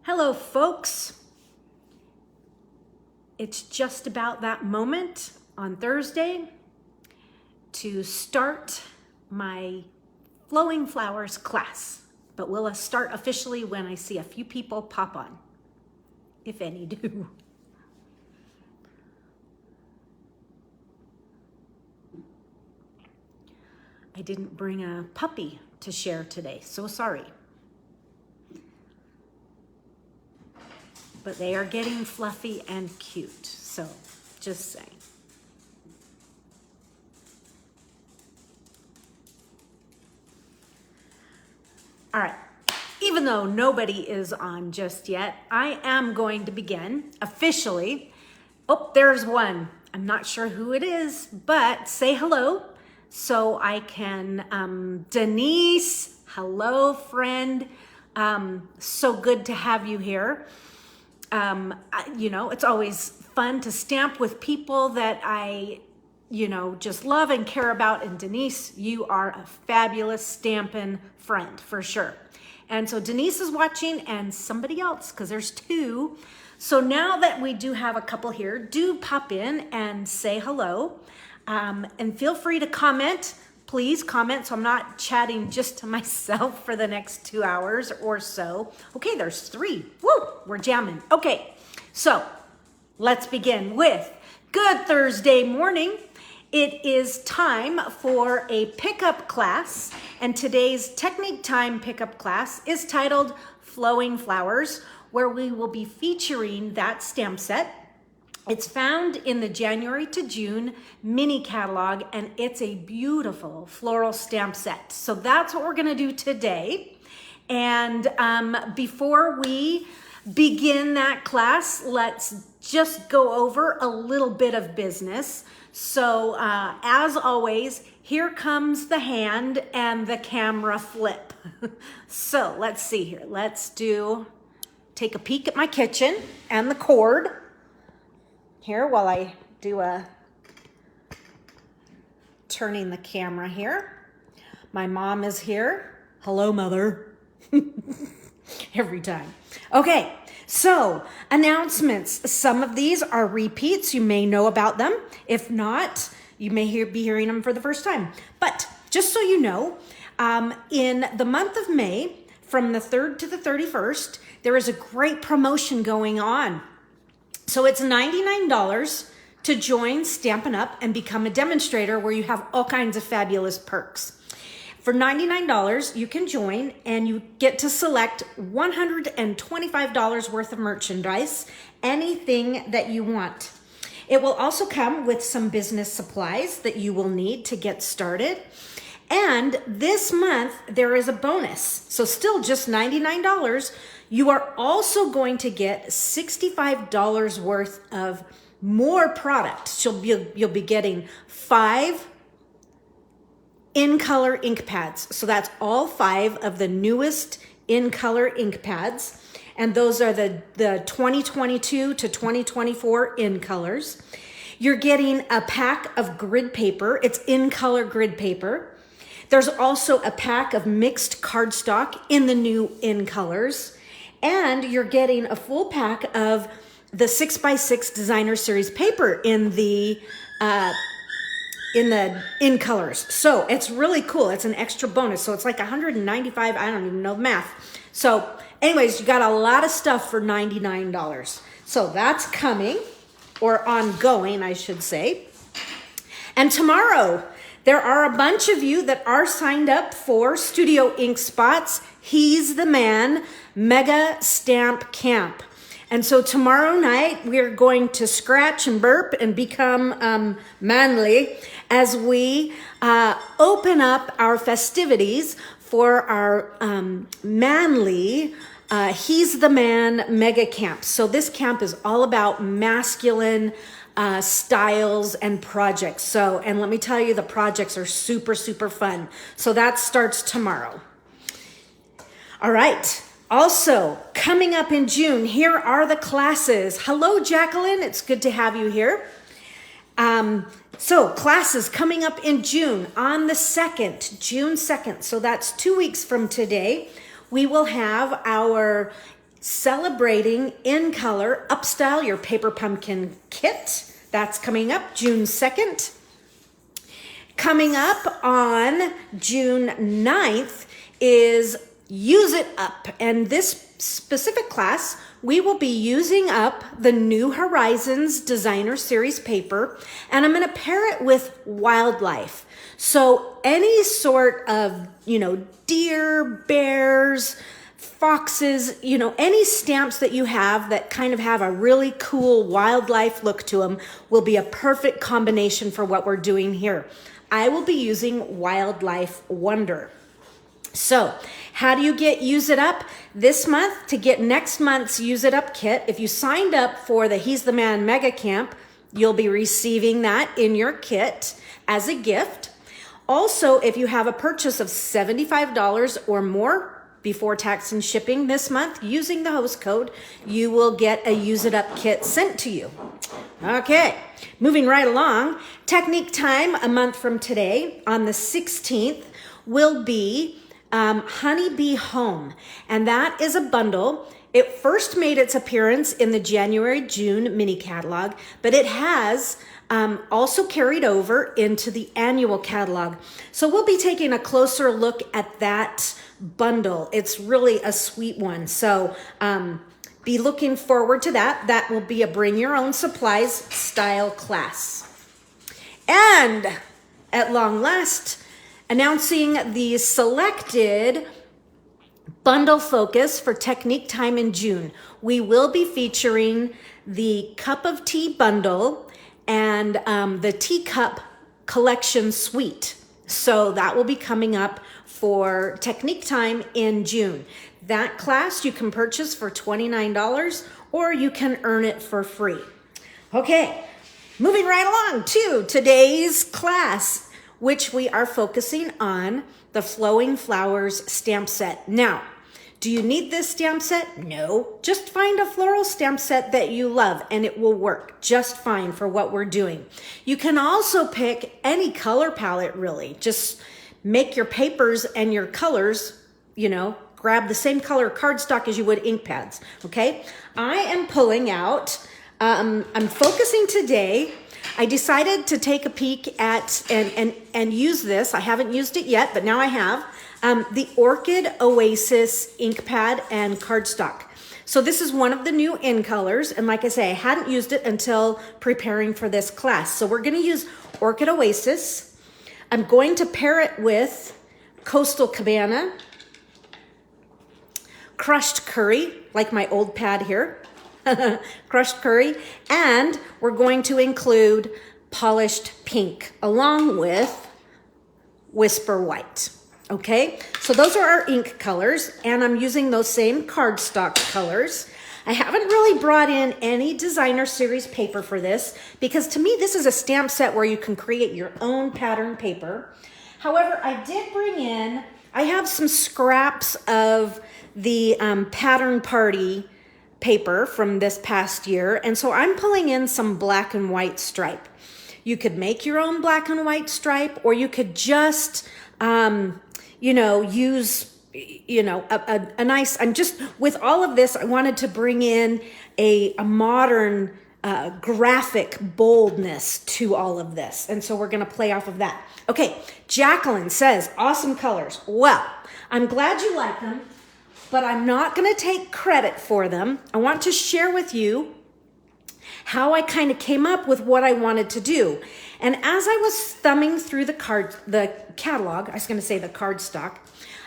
Hello, folks. It's just about that moment on Thursday to start my Flowing Flowers class, but we'll start officially when I see a few people pop on, if any do. I didn't bring a puppy to share today, so sorry. But they are getting fluffy and cute, so just saying. All right, even though nobody is on just yet, I am going to begin officially. Oh, there's one. I'm not sure who it is, but say hello so I can, Denise, hello friend. So good to have you here. You know, it's always fun to stamp with people that I, just love and care about. And Denise, you are a fabulous Stampin' friend for sure. And so Denise is watching and somebody else, because there's two. So now that we do have a couple here, do pop in and say hello. And feel free to comment. Please comment so I'm not chatting just to myself for the next 2 hours or so. Okay, there's three. Woo, we're jamming. Okay, so let's begin with good Thursday morning. It is time for a pickup class, and today's Technique Time pickup class is titled Flowing Flowers, where we will be featuring that stamp set. It's found in the January to June mini catalog, and it's a beautiful floral stamp set. So that's what we're gonna do today. And before we begin that class, let's just go over a little bit of business. So as always, here comes the hand and the camera flip. So let's see here. Let's take a peek at my kitchen and the cord here while I do turning the camera here. My mom is here. Hello, Mother. Every time. Okay, so announcements. Some of these are repeats. You may know about them. If not, you may be hearing them for the first time. But just so you know, in the month of May, from the 3rd to the 31st, there is a great promotion going on. So it's $99 to join Stampin' Up and become a demonstrator, where you have all kinds of fabulous perks. For $99, you can join and you get to select $125 worth of merchandise, anything that you want. It will also come with some business supplies that you will need to get started. And this month, there is a bonus. So still just $99. You are also going to get $65 worth of more product. So you'll be getting 5 in-color ink pads. So that's all 5 of the newest in-color ink pads. And those are the 2022 to 2024 in colors. You're getting a pack of grid paper. It's in-color grid paper. There's also a pack of mixed cardstock in the new in colors. And you're getting a full pack of the 6x6 designer series paper in the in colors. So it's really cool. It's an extra bonus. So it's like $195. I don't even know the math. So anyways, you got a lot of stuff for $99. So that's coming, or ongoing, I should say. And tomorrow, there are a bunch of you that are signed up for Studio Ink Spot's He's the Man Mega Stamp Camp. And so tomorrow night, we're going to scratch and burp and become manly as we open up our festivities for our manly He's the Man Mega Camp. So this camp is all about masculine styles and projects. So, and let me tell you, the projects are super, super fun. So that starts tomorrow. All right. Also, coming up in June, here are the classes. Hello, Jacqueline. It's good to have you here. So classes coming up in June on the 2nd, June 2nd. So that's 2 weeks from today. We will have our celebrating in color Upstyle Your Paper Pumpkin Kit. That's coming up June 2nd. Coming up on June 9th is Use It Up. And this specific class, we will be using up the New Horizons Designer Series paper, and I'm going to pair it with wildlife. So any sort of, deer, bears, foxes, any stamps that you have that kind of have a really cool wildlife look to them will be a perfect combination for what we're doing here. I will be using Wildlife Wonder. So how do you get Use It Up this month? To get next month's Use It Up kit, if you signed up for the He's the Man Mega Camp, you'll be receiving that in your kit as a gift. Also, if you have a purchase of $75 or more before tax and shipping this month using the host code, you will get a Use It Up kit sent to you. Okay, moving right along. Technique time a month from today on the 16th will be Honeybee Home, and that is a bundle. It first made its appearance in the January-June mini catalog, but it has also carried over into the annual catalog. So we'll be taking a closer look at that bundle. It's really a sweet one. So be looking forward to that. That will be a bring your own supplies style class. And at long last, announcing the selected bundle focus for Technique Time in June. We will be featuring the Cup of Tea bundle and the Teacup Collection Suite. So that will be coming up for Technique Time in June. That class you can purchase for $29 or you can earn it for free. Okay, moving right along to today's class, which we are focusing on the Flowing Flowers stamp set. Now, do you need this stamp set? No. Just find a floral stamp set that you love and it will work just fine for what we're doing. You can also pick any color palette, really. Just make your papers and your colors, grab the same color cardstock as you would ink pads, okay? I am pulling out, I'm focusing today. I decided to take a peek at and use this. I haven't used it yet, but now I have. The Orchid Oasis ink pad and cardstock. So this is one of the new in colors. And like I say, I hadn't used it until preparing for this class. So we're gonna use Orchid Oasis. I'm going to pair it with Coastal Cabana, Crushed Curry, like my old pad here, Crushed Curry, and we're going to include Polished Pink along with Whisper White. Okay, so those are our ink colors, and I'm using those same cardstock colors. I haven't really brought in any designer series paper for this because to me this is a stamp set where you can create your own pattern paper. However, I did bring in, I have some scraps of the Pattern Party paper from this past year, and so I'm pulling in some black and white stripe. You could make your own black and white stripe, or you could just use a nice, I'm just, with all of this, I wanted to bring in a modern graphic boldness to all of this. And so we're going to play off of that. Okay, Jacqueline says, awesome colors. Well, I'm glad you like them, but I'm not going to take credit for them. I want to share with you how I kind of came up with what I wanted to do. And as I was thumbing through the catalog, I was going to say the cardstock,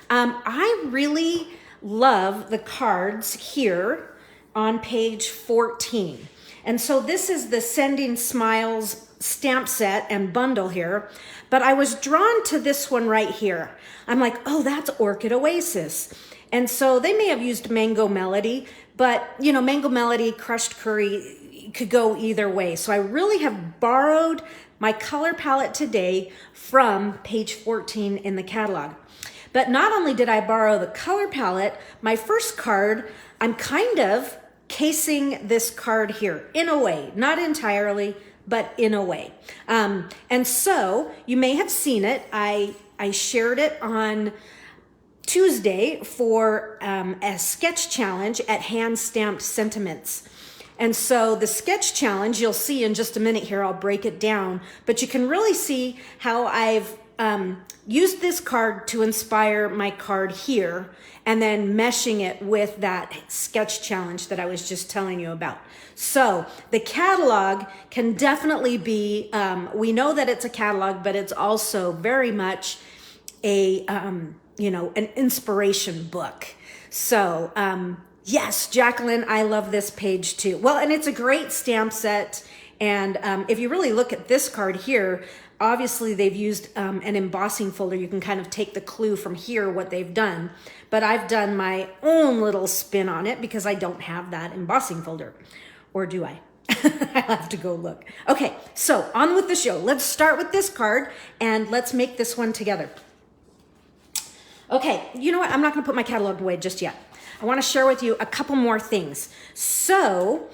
I really love the cards here on page 14. And so this is the Sending Smiles stamp set and bundle here, but I was drawn to this one right here. I'm like, oh, that's Orchid Oasis. And so they may have used Mango Melody, but Mango Melody, Crushed Curry could go either way. So I really have borrowed my color palette today from page 14 in the catalog. But not only did I borrow the color palette, my first card, I'm kind of casing this card here in a way, not entirely, but in a way. And so you may have seen it. I shared it on Tuesday for a sketch challenge at Hand Stamped Sentiments. And so the sketch challenge, you'll see in just a minute here, I'll break it down, but you can really see how I've used this card to inspire my card here, and then meshing it with that sketch challenge that I was just telling you about. So the catalog can definitely be, we know that it's a catalog, but it's also very much a, you know, an inspiration book. So, yes, Jacqueline, I love this page too. Well, and it's a great stamp set. And if you really look at this card here, obviously they've used an embossing folder. You can kind of take the clue from here what they've done. But I've done my own little spin on it because I don't have that embossing folder. Or do I? I'll have to go look. Okay, so on with the show. Let's start with this card and let's make this one together. Okay, you know what? I'm not going to put my catalog away just yet. I want to share with you a couple more things. So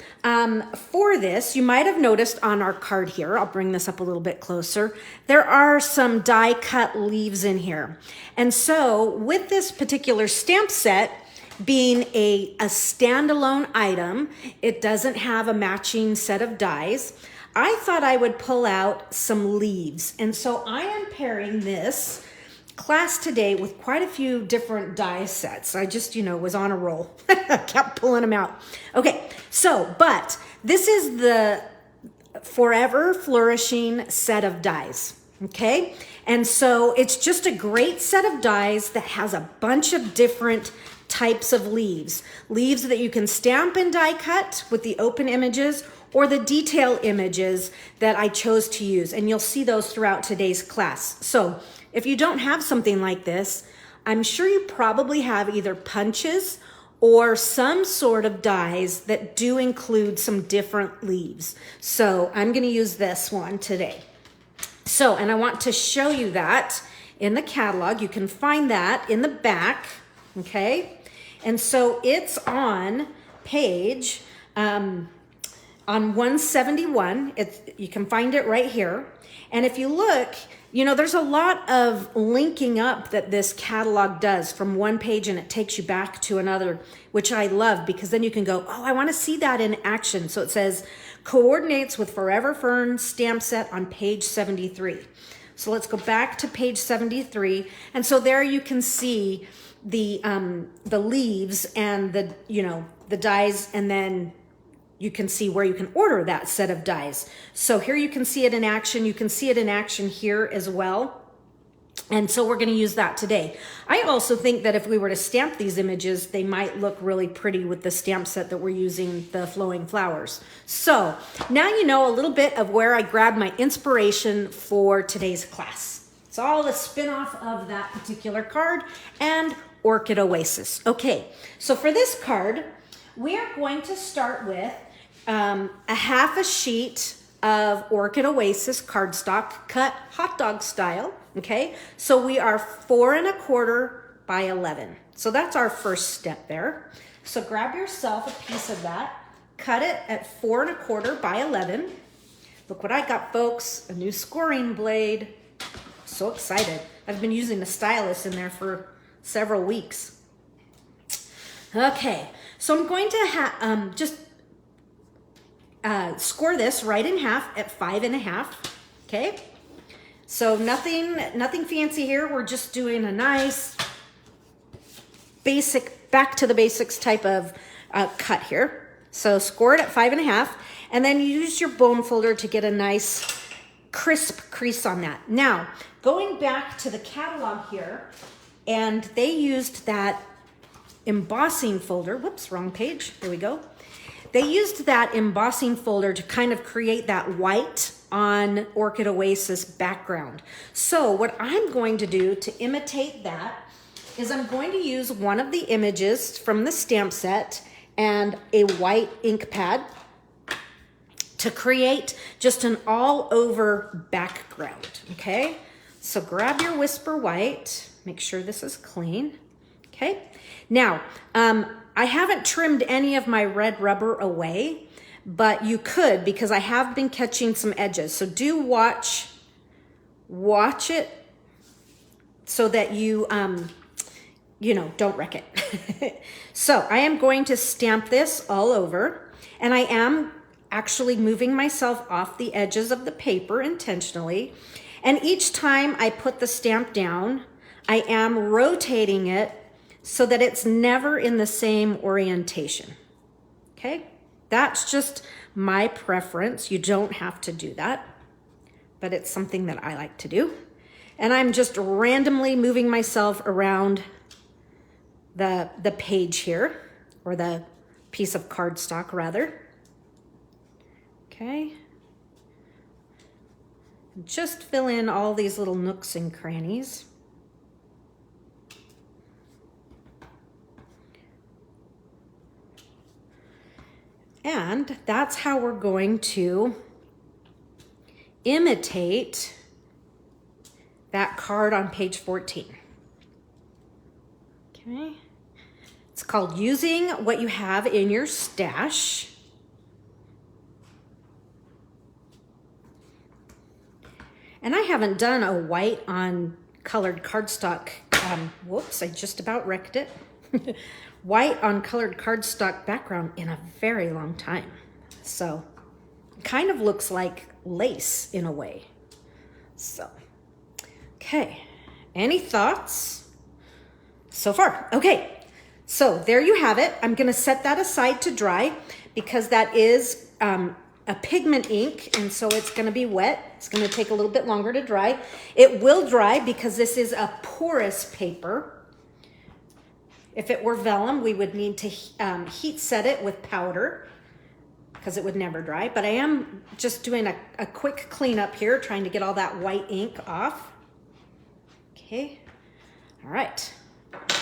for this, you might have noticed on our card here, I'll bring this up a little bit closer, there are some die cut leaves in here. And so with this particular stamp set being a standalone item, it doesn't have a matching set of dies, I thought I would pull out some leaves. And so I am pairing this class today with quite a few different die sets. I just, you know, was on a roll. Kept pulling them out. Okay, so, but this is the Forever Flourishing set of dies, okay? And so it's just a great set of dies that has a bunch of different types of leaves. Leaves that you can stamp and die cut with the open images or the detail images that I chose to use. And you'll see those throughout today's class. So if you don't have something like this, I'm sure you probably have either punches or some sort of dies that do include some different leaves. So I'm going to use this one today. So, and I want to show you that in the catalog. You can find that in the back, okay? And so it's on page, on 171. You can find it right here. And if you look, you know, there's a lot of linking up that this catalog does from one page and it takes you back to another, which I love because then you can go, oh, I want to see that in action. So it says coordinates with Forever Fern stamp set on page 73. So let's go back to page 73. And so there you can see the leaves and the, you know, the dies, and then you can see where you can order that set of dies. So here you can see it in action. You can see it in action here as well. And so we're going to use that today. I also think that if we were to stamp these images, they might look really pretty with the stamp set that we're using, the flowing flowers. So now you know a little bit of where I grabbed my inspiration for today's class. It's all a spin-off of that particular card and Orchid Oasis. Okay, so for this card, we are going to start with a half a sheet of Orchid Oasis cardstock cut hot dog style, okay? So we are 4 1/4 by 11. So that's our first step there. So grab yourself a piece of that, cut it at 4 1/4 by 11. Look what I got, folks, a new scoring blade. So excited. I've been using the stylus in there for several weeks. Okay, so I'm going to just score this right in half at 5 1/2. Okay, so nothing fancy here. We're just doing a nice basic, back to the basics type of cut here. So score it at 5 1/2, and then use your bone folder to get a nice crisp crease on that. Now, going back to the catalog here, and they used that embossing folder. Whoops, wrong page. There we go. They used that embossing folder to kind of create that white on Orchid Oasis background. So what I'm going to do to imitate that is I'm going to use one of the images from the stamp set and a white ink pad to create just an all over background, okay? So grab your Whisper White, make sure this is clean, okay? Now, I haven't trimmed any of my red rubber away, but you could, because I have been catching some edges. So do watch it so that you you know, don't wreck it. So I am going to stamp this all over, and I am actually moving myself off the edges of the paper intentionally. And each time I put the stamp down, I am rotating it so that it's never in the same orientation. Okay, that's just my preference. You don't have to do that, but it's something that I like to do. And I'm just randomly moving myself around the page here, or the piece of cardstock rather. Okay. Just fill in all these little nooks and crannies. And that's how we're going to imitate that card on page 14. Okay. It's called using what you have in your stash. And I haven't done a white on colored cardstock. Whoops, I just about wrecked it. White on colored cardstock background in a very long time. So it kind of looks like lace in a way. So, okay, any thoughts so far? Okay, so there you have it. I'm gonna set that aside to dry because that is a pigment ink, and so it's gonna be wet. It's gonna take a little bit longer to dry. It will dry because this is a porous paper. If it were vellum, we would need to heat set it with powder because it would never dry. But I am just doing a quick cleanup here, trying to get all that white ink off. Okay, all right,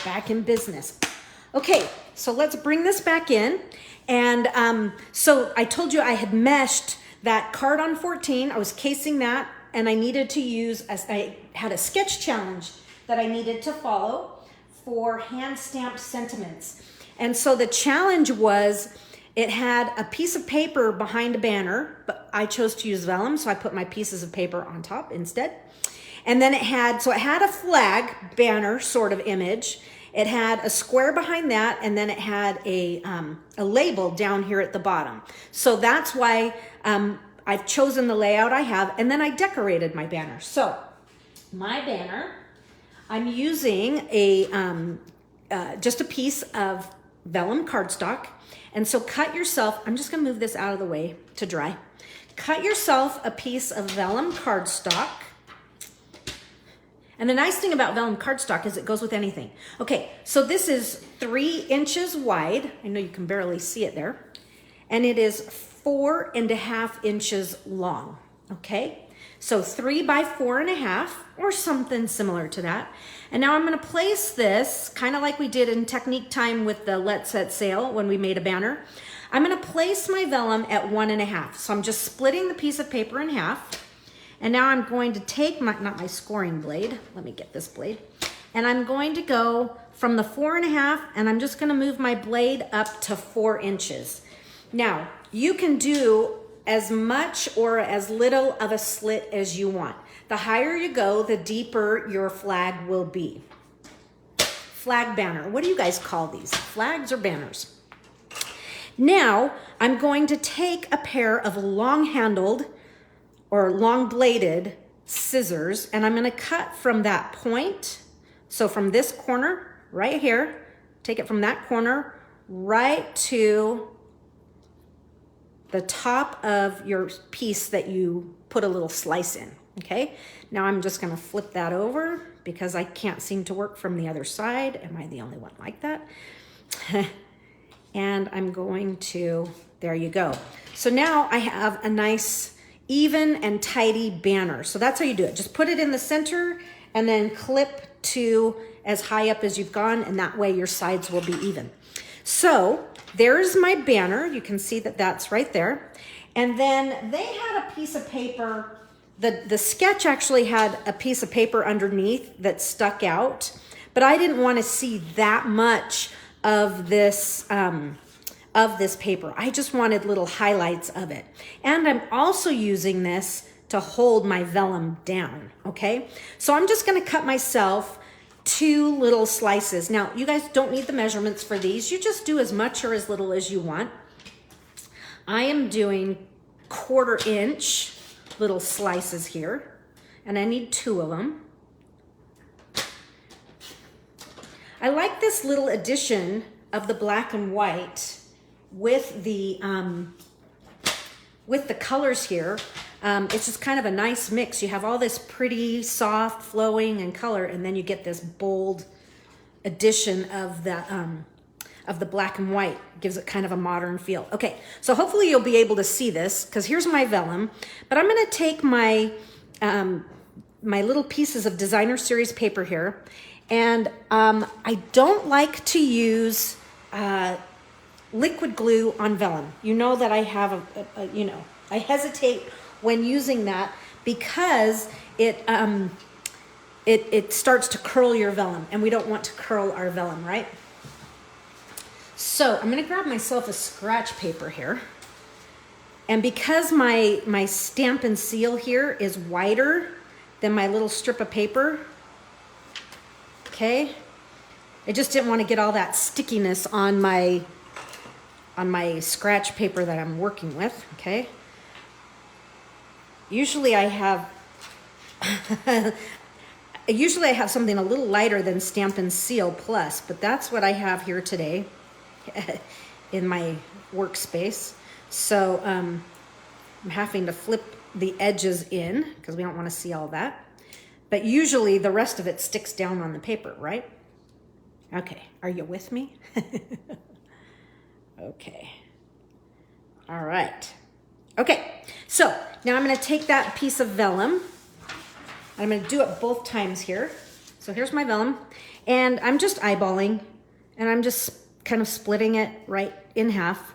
back in business. Okay, so let's bring this back in. And so I told you I had meshed that card on 14. I was casing that, and I needed to use, I had a sketch challenge that I needed to follow for hand stamped sentiments. And so the challenge was, it had a piece of paper behind a banner, but I chose to use vellum, so I put my pieces of paper on top instead. And then it had a flag banner sort of image. It had a square behind that, and then it had a label down here at the bottom. So that's why I've chosen the layout I have, and then I decorated my banner. So my banner, I'm using just a piece of vellum cardstock. And so cut yourself, I'm just gonna move this out of the way to dry. Cut yourself a piece of vellum cardstock. And the nice thing about vellum cardstock is it goes with anything. Okay, so this is 3 inches wide. I know you can barely see it there. And it is 4.5 inches long, okay? So 3 by 4.5, or something similar to that. And now I'm gonna place this, kind of like we did in Technique Time with the Let's Set Sail when we made a banner. I'm gonna place my vellum at 1.5. So I'm just splitting the piece of paper in half. And now I'm going to take not my scoring blade, let me get this blade. And I'm going to go from the 4.5, and I'm just gonna move my blade up to 4 inches. Now, you can do as much or as little of a slit as you want. The higher you go, the deeper your flag will be. Flag banner, what do you guys call these? Flags or banners? Now, I'm going to take a pair of long-handled or long-bladed scissors, and I'm gonna cut from that point. So from this corner right here, take it from that corner right to the top of your piece that you put a little slice in, okay? Now I'm just gonna flip that over because I can't seem to work from the other side. Am I the only one like that? And I'm going to, there you go. So now I have a nice even and tidy banner. So that's how you do it. Just put it in the center and then clip to as high up as you've gone, and that way your sides will be even. So there's my banner. You can see that that's right there. And then they had a piece of paper, the sketch actually had a piece of paper underneath that stuck out, but I didn't want to see that much of this paper. I just wanted little highlights of it. And I'm also using this to hold my vellum down, okay? So I'm just gonna cut myself 2 little slices. Now, you guys don't need the measurements for these. You just do as much or as little as you want. I am doing 1/4 inch little slices here, and I need 2 of them. I like this little addition of the black and white with the colors here. It's just kind of a nice mix. You have all this pretty, soft, flowing and color, and then you get this bold addition of the black and white. Gives it kind of a modern feel. Okay, so hopefully you'll be able to see this, because here's my vellum. But I'm gonna take my, my little pieces of designer series paper here, and I don't like to use liquid glue on vellum. You know that I have I hesitate when using that because it starts to curl your vellum, and we don't want to curl our vellum, right? So I'm gonna grab myself a scratch paper here, and because my stamp and seal here is wider than my little strip of paper, okay, I just didn't want to get all that stickiness on my scratch paper that I'm working with, okay? Usually I have something a little lighter than Stampin' Seal Plus, but that's what I have here today in my workspace. So I'm having to flip the edges in because we don't want to see all that. But usually the rest of it sticks down on the paper, right? Okay, are you with me? Okay. All right. Okay, so now I'm going to take that piece of vellum. I'm going to do it both times here. So here's my vellum, and I'm just eyeballing, and I'm just kind of splitting it right in half.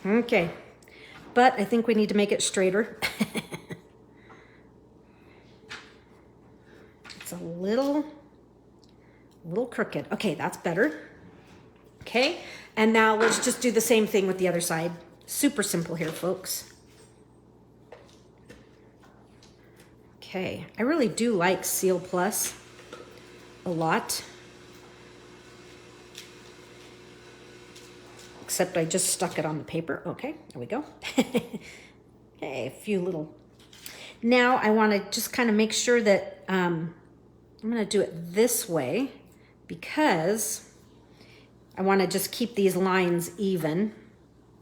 Okay, but I think we need to make it straighter. It's a little crooked. Okay, that's better. Okay, and now let's just do the same thing with the other side. Super simple here, folks. Okay, I really do like Seal Plus a lot. Except I just stuck it on the paper. Okay, there we go. Okay, a few little. Now I want to just kind of make sure that I'm going to do it this way because I want to just keep these lines even,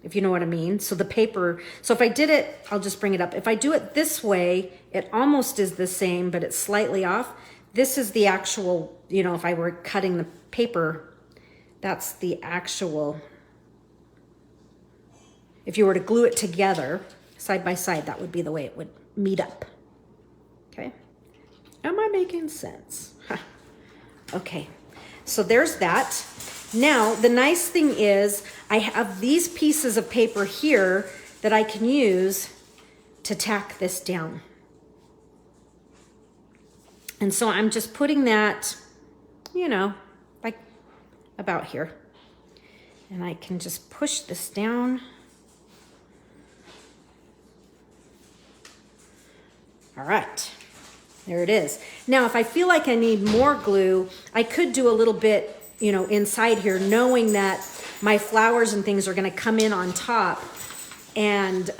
if you know what I mean. So the paper, so if I did it, I'll just bring it up. If I do it this way, it almost is the same, but it's slightly off. This is the actual, you know, if I were cutting the paper, that's the actual, if you were to glue it together side by side, that would be the way it would meet up. Okay, am I making sense? Huh. Okay, so there's that. Now, the nice thing is I have these pieces of paper here that I can use to tack this down. And so I'm just putting that, you know, like about here. And I can just push this down. All right, there it is. Now, if I feel like I need more glue, I could do a little bit, you know, inside here, knowing that my flowers and things are gonna come in on top and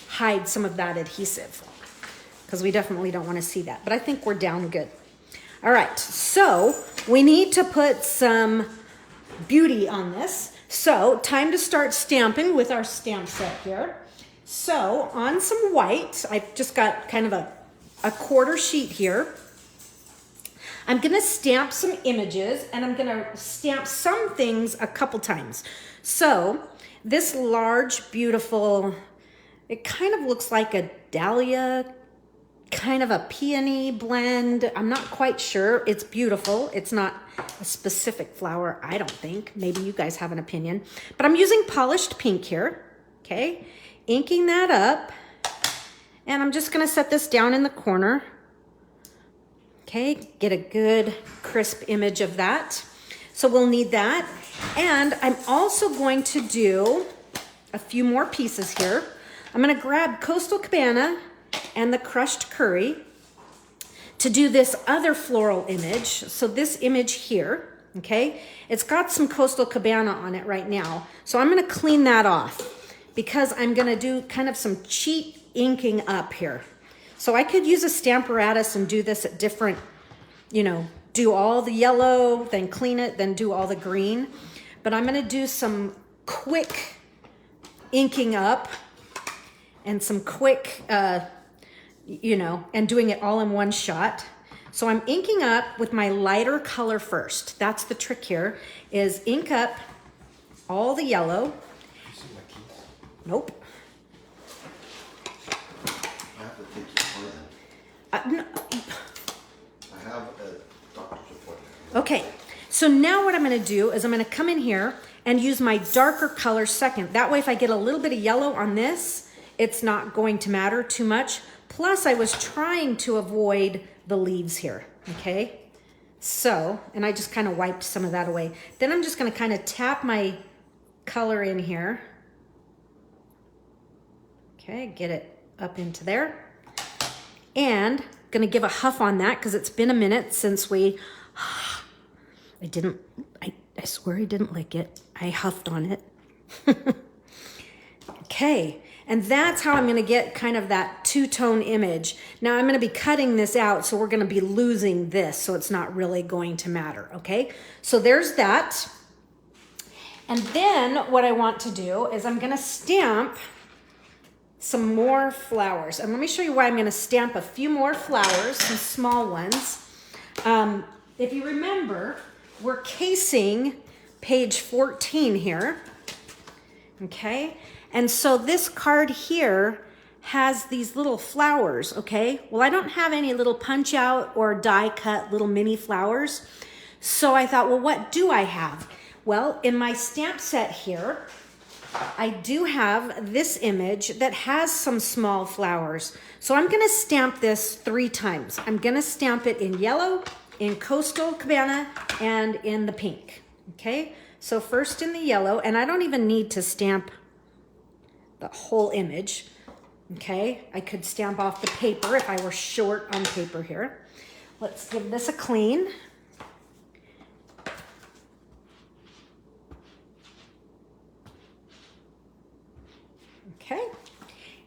hide some of that adhesive, because we definitely don't wanna see that, but I think we're down good. All right, so we need to put some beauty on this. So time to start stamping with our stamp set here. So on some white, I've just got kind of a quarter sheet here. I'm gonna stamp some images, and I'm gonna stamp some things a couple times. So this large, beautiful, it kind of looks like a dahlia, kind of a peony blend. I'm not quite sure. It's beautiful. It's not a specific flower, I don't think. Maybe you guys have an opinion. But I'm using polished pink here, okay? Inking that up, and I'm just gonna set this down in the corner. Okay, get a good crisp image of that. So we'll need that. And I'm also going to do a few more pieces here. I'm gonna grab Coastal Cabana and the crushed curry to do this other floral image. So this image here, okay, it's got some Coastal Cabana on it right now. So I'm gonna clean that off because I'm gonna do kind of some cheap inking up here. So I could use a Stamparatus and do this at different, you know, do all the yellow, then clean it, then do all the green. But I'm gonna do some quick inking up and some quick, you know, and doing it all in one shot. So I'm inking up with my lighter color first. That's the trick here, is ink up all the yellow. Nope. I have to take your appointment. I have a doctor's appointment. Okay, so now what I'm gonna do is I'm gonna come in here and use my darker color second. That way if I get a little bit of yellow on this, it's not going to matter too much. Plus I was trying to avoid the leaves here, okay? So, and I just kind of wiped some of that away. Then I'm just gonna kind of tap my color in here. Okay, get it up into there. And gonna give a huff on that because it's been a minute since we, I swear I didn't lick it. I huffed on it. Okay, and that's how I'm gonna get kind of that two-tone image. Now I'm gonna be cutting this out, so we're gonna be losing this, so it's not really going to matter, okay? So there's that. And then what I want to do is I'm gonna stamp some more flowers. And let me show you why I'm gonna stamp a few more flowers, some small ones. If you remember, we're casing page 14 here, okay? And so this card here has these little flowers, okay? Well, I don't have any little punch out or die cut little mini flowers. So I thought, well, what do I have? Well, in my stamp set here, I do have this image that has some small flowers. So I'm gonna stamp this 3 times. I'm gonna stamp it in yellow, in Coastal Cabana, and in the pink, okay? So first in the yellow, and I don't even need to stamp the whole image, okay? I could stamp off the paper if I were short on paper here. Let's give this a clean. Okay,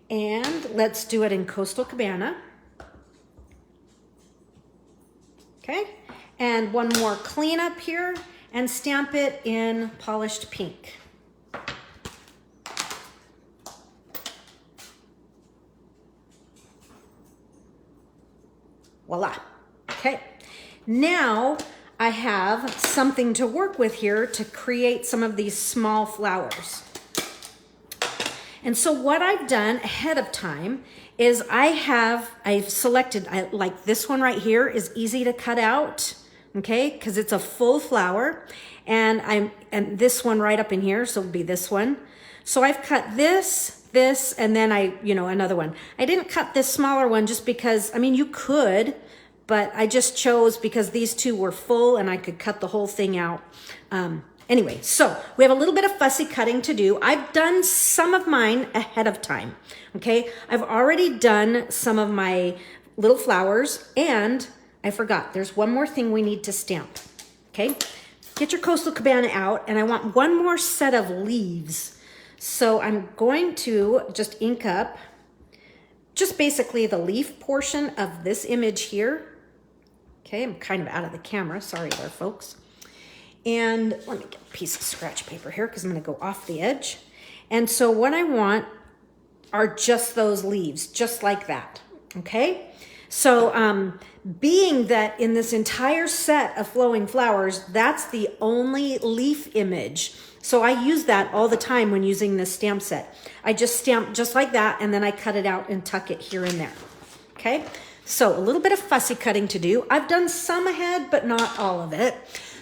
and let's do it in Coastal Cabana. Okay, and one more clean up here and stamp it in polished pink. Voila. Okay, now I have something to work with here to create some of these small flowers. And so what I've done ahead of time is I've selected, like this one right here is easy to cut out, okay? Because it's a full flower. And this one right up in here, so it'll be this one. So I've cut this, and then another one. I didn't cut this smaller one just because, I mean, you could, but I just chose because these two were full and I could cut the whole thing out. Anyway, so we have a little bit of fussy cutting to do. I've done some of mine ahead of time, okay? I've already done some of my little flowers, and I forgot, there's one more thing we need to stamp, okay? Get your Coastal Cabana out, and I want one more set of leaves. So I'm going to just ink up just basically the leaf portion of this image here. Okay, I'm kind of out of the camera, sorry there, folks. And let me get a piece of scratch paper here because I'm going to go off the edge. And so what I want are just those leaves, just like that, okay? So being that in this entire set of flowing flowers, that's the only leaf image. So I use that all the time when using this stamp set. I just stamp just like that, and then I cut it out and tuck it here and there, okay? So a little bit of fussy cutting to do. I've done some ahead, but not all of it.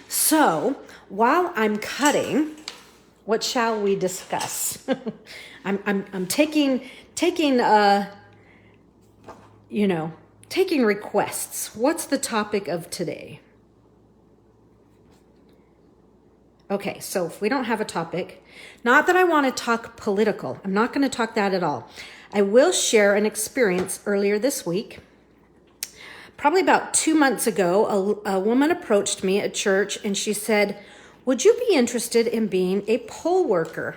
So while I'm cutting, what shall we discuss? I'm taking requests. What's the topic of today? Okay, so if we don't have a topic, not that I want to talk political. I'm not going to talk that at all. I will share an experience earlier this week. Probably about 2 months ago, a woman approached me at church and she said, would you be interested in being a poll worker?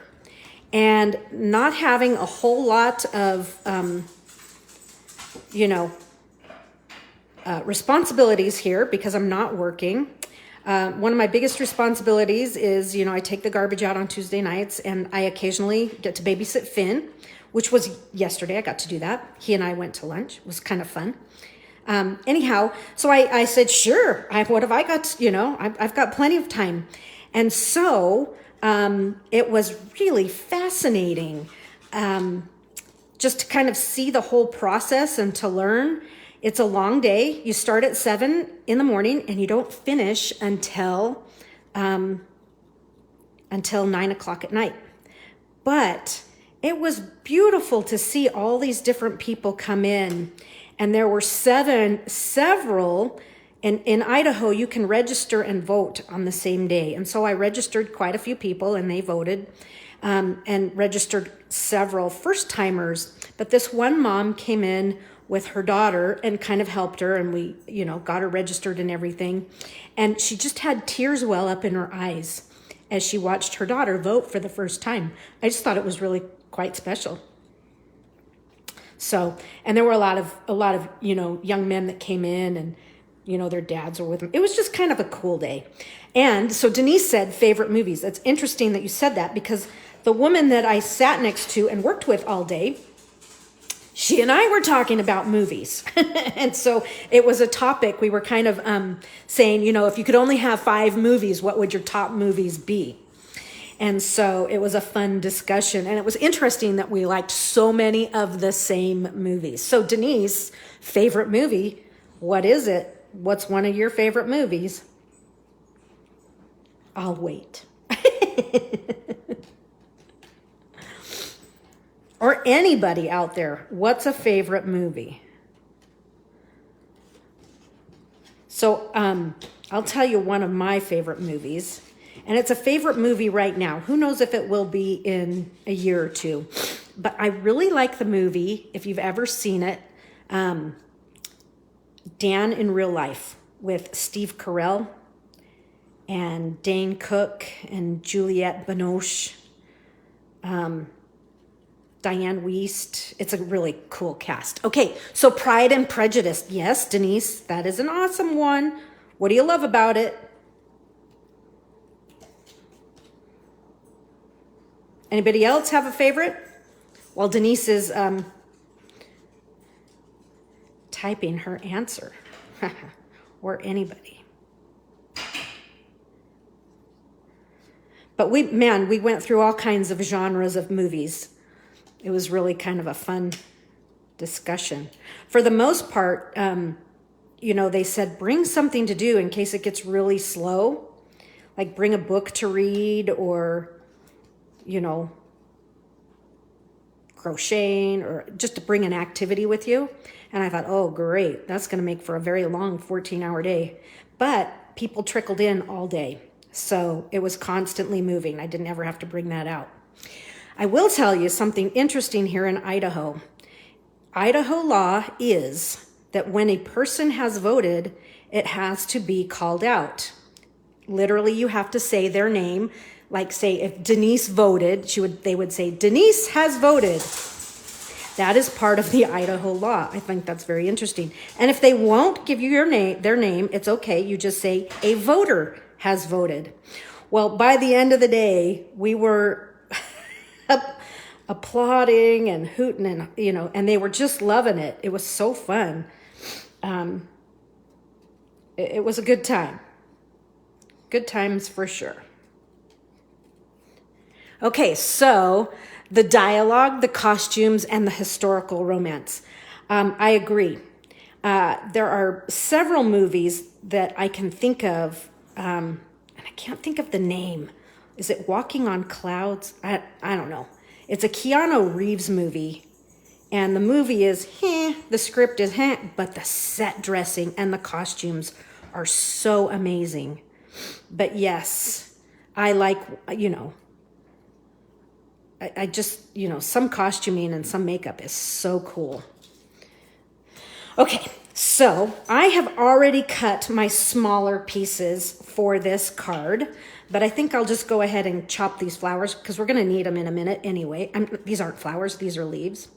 And not having a whole lot of, responsibilities here because I'm not working. One of my biggest responsibilities is, I take the garbage out on Tuesday nights and I occasionally get to babysit Finn, which was yesterday. I got to do that. He and I went to lunch. It was kind of fun. Anyhow, so I said, sure, what have I got? I've got plenty of time. And so it was really fascinating just to kind of see the whole process and to learn. It's a long day. You start at 7 in the morning and you don't finish until 9 o'clock at night. But it was beautiful to see all these different people come in. And there were several. In Idaho, you can register and vote on the same day. And so I registered quite a few people and they voted and registered several first-timers. But this one mom came in with her daughter and kind of helped her. And we, got her registered and everything. And she just had tears well up in her eyes as she watched her daughter vote for the first time. I just thought it was really quite special. So, and there were a lot of young men that came in and, their dads were with them. It was just kind of a cool day. And so Denise said favorite movies. That's interesting that you said that because the woman that I sat next to and worked with all day, she and I were talking about movies. And so it was a topic. We were kind of saying, if you could only have 5 movies, what would your top movies be? And so it was a fun discussion. And it was interesting that we liked so many of the same movies. So Denise, favorite movie, what is it? What's one of your favorite movies? I'll wait. Or anybody out there, what's a favorite movie? So I'll tell you one of my favorite movies. And it's a favorite movie right now. Who knows if it will be in a year or two. But I really like the movie, if you've ever seen it, Dan in Real Life with Steve Carell and Dane Cook and Juliette Binoche, Diane Wiest. It's a really cool cast. Okay, so Pride and Prejudice. Yes, Denise, that is an awesome one. What do you love about it? Anybody else have a favorite? Well, Denise is typing her answer. Or anybody. But we went through all kinds of genres of movies. It was really kind of a fun discussion. For the most part, they said bring something to do in case it gets really slow. Like bring a book to read or crocheting or just to bring an activity with you. And I thought, oh, great. That's going to make for a very long 14-hour day. But people trickled in all day. So it was constantly moving. I didn't ever have to bring that out. I will tell you something interesting here in Idaho. Idaho law is that when a person has voted, it has to be called out. Literally, you have to say their name. Like say if Denise voted, they would say, Denise has voted. That is part of the Idaho law. I think that's very interesting. And if they won't give you their name, it's okay. You just say a voter has voted. Well, by the end of the day, we were applauding and hooting and, and they were just loving it. It was so fun. It was a good time. Good times for sure. Okay, so the dialogue, the costumes, and the historical romance. I agree. There are several movies that I can think of, and I can't think of the name. Is it Walking on Clouds? I don't know. It's a Keanu Reeves movie, and the movie is, the script is, but the set dressing and the costumes are so amazing. But yes, I like, I just, you know, some costuming and some makeup is so cool. Okay, so I have already cut my smaller pieces for this card, but I think I'll just go ahead and chop these flowers because we're gonna need them in a minute anyway. These aren't flowers, these are leaves.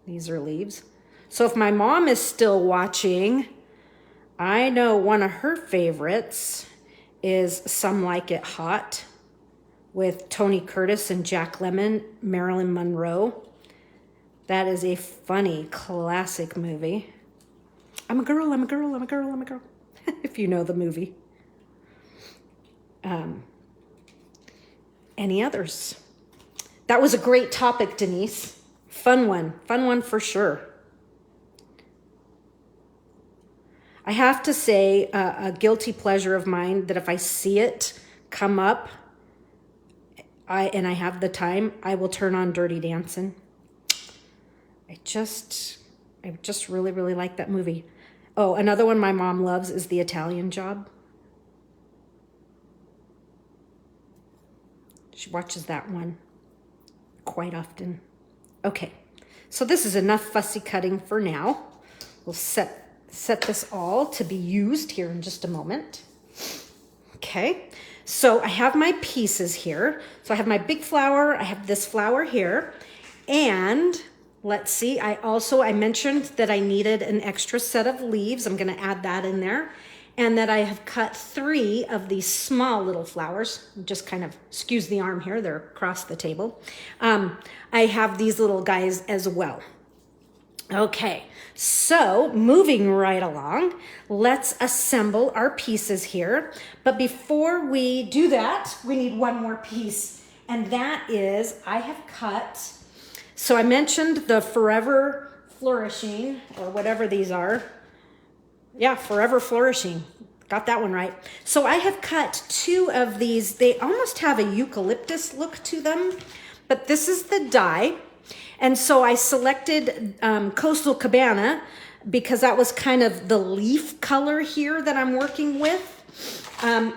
These are leaves. So if my mom is still watching, I know one of her favorites is Some Like It Hot with Tony Curtis and Jack Lemmon, Marilyn Monroe. That is a funny, classic movie. I'm a girl, I'm a girl, I'm a girl, I'm a girl. If you know the movie. Any others? That was a great topic, Denise. Fun one for sure. I have to say a guilty pleasure of mine that if I see it come up, and I have the time, I will turn on Dirty Dancing. I just really, really like that movie. Oh, another one my mom loves is The Italian Job. She watches that one quite often. Okay, so this is enough fussy cutting for now. We'll set this all to be used here in just a moment. Okay, so I have my pieces here. So I have my big flower, I have this flower here, and let's see, I mentioned that I needed an extra set of leaves. I'm gonna add that in there. And that I have cut 3 of these small little flowers. Just kind of excuse the arm here, they're across the table. I have these little guys as well. Okay, so moving right along, let's assemble our pieces here. But before we do that, we need one more piece. And that is, I have cut, so I mentioned the Forever Flourishing, or whatever these are. Yeah, Forever Flourishing. Got that one right. So I have cut 2 of these. They almost have a eucalyptus look to them, but this is the die. And so I selected Coastal Cabana because that was kind of the leaf color here that I'm working with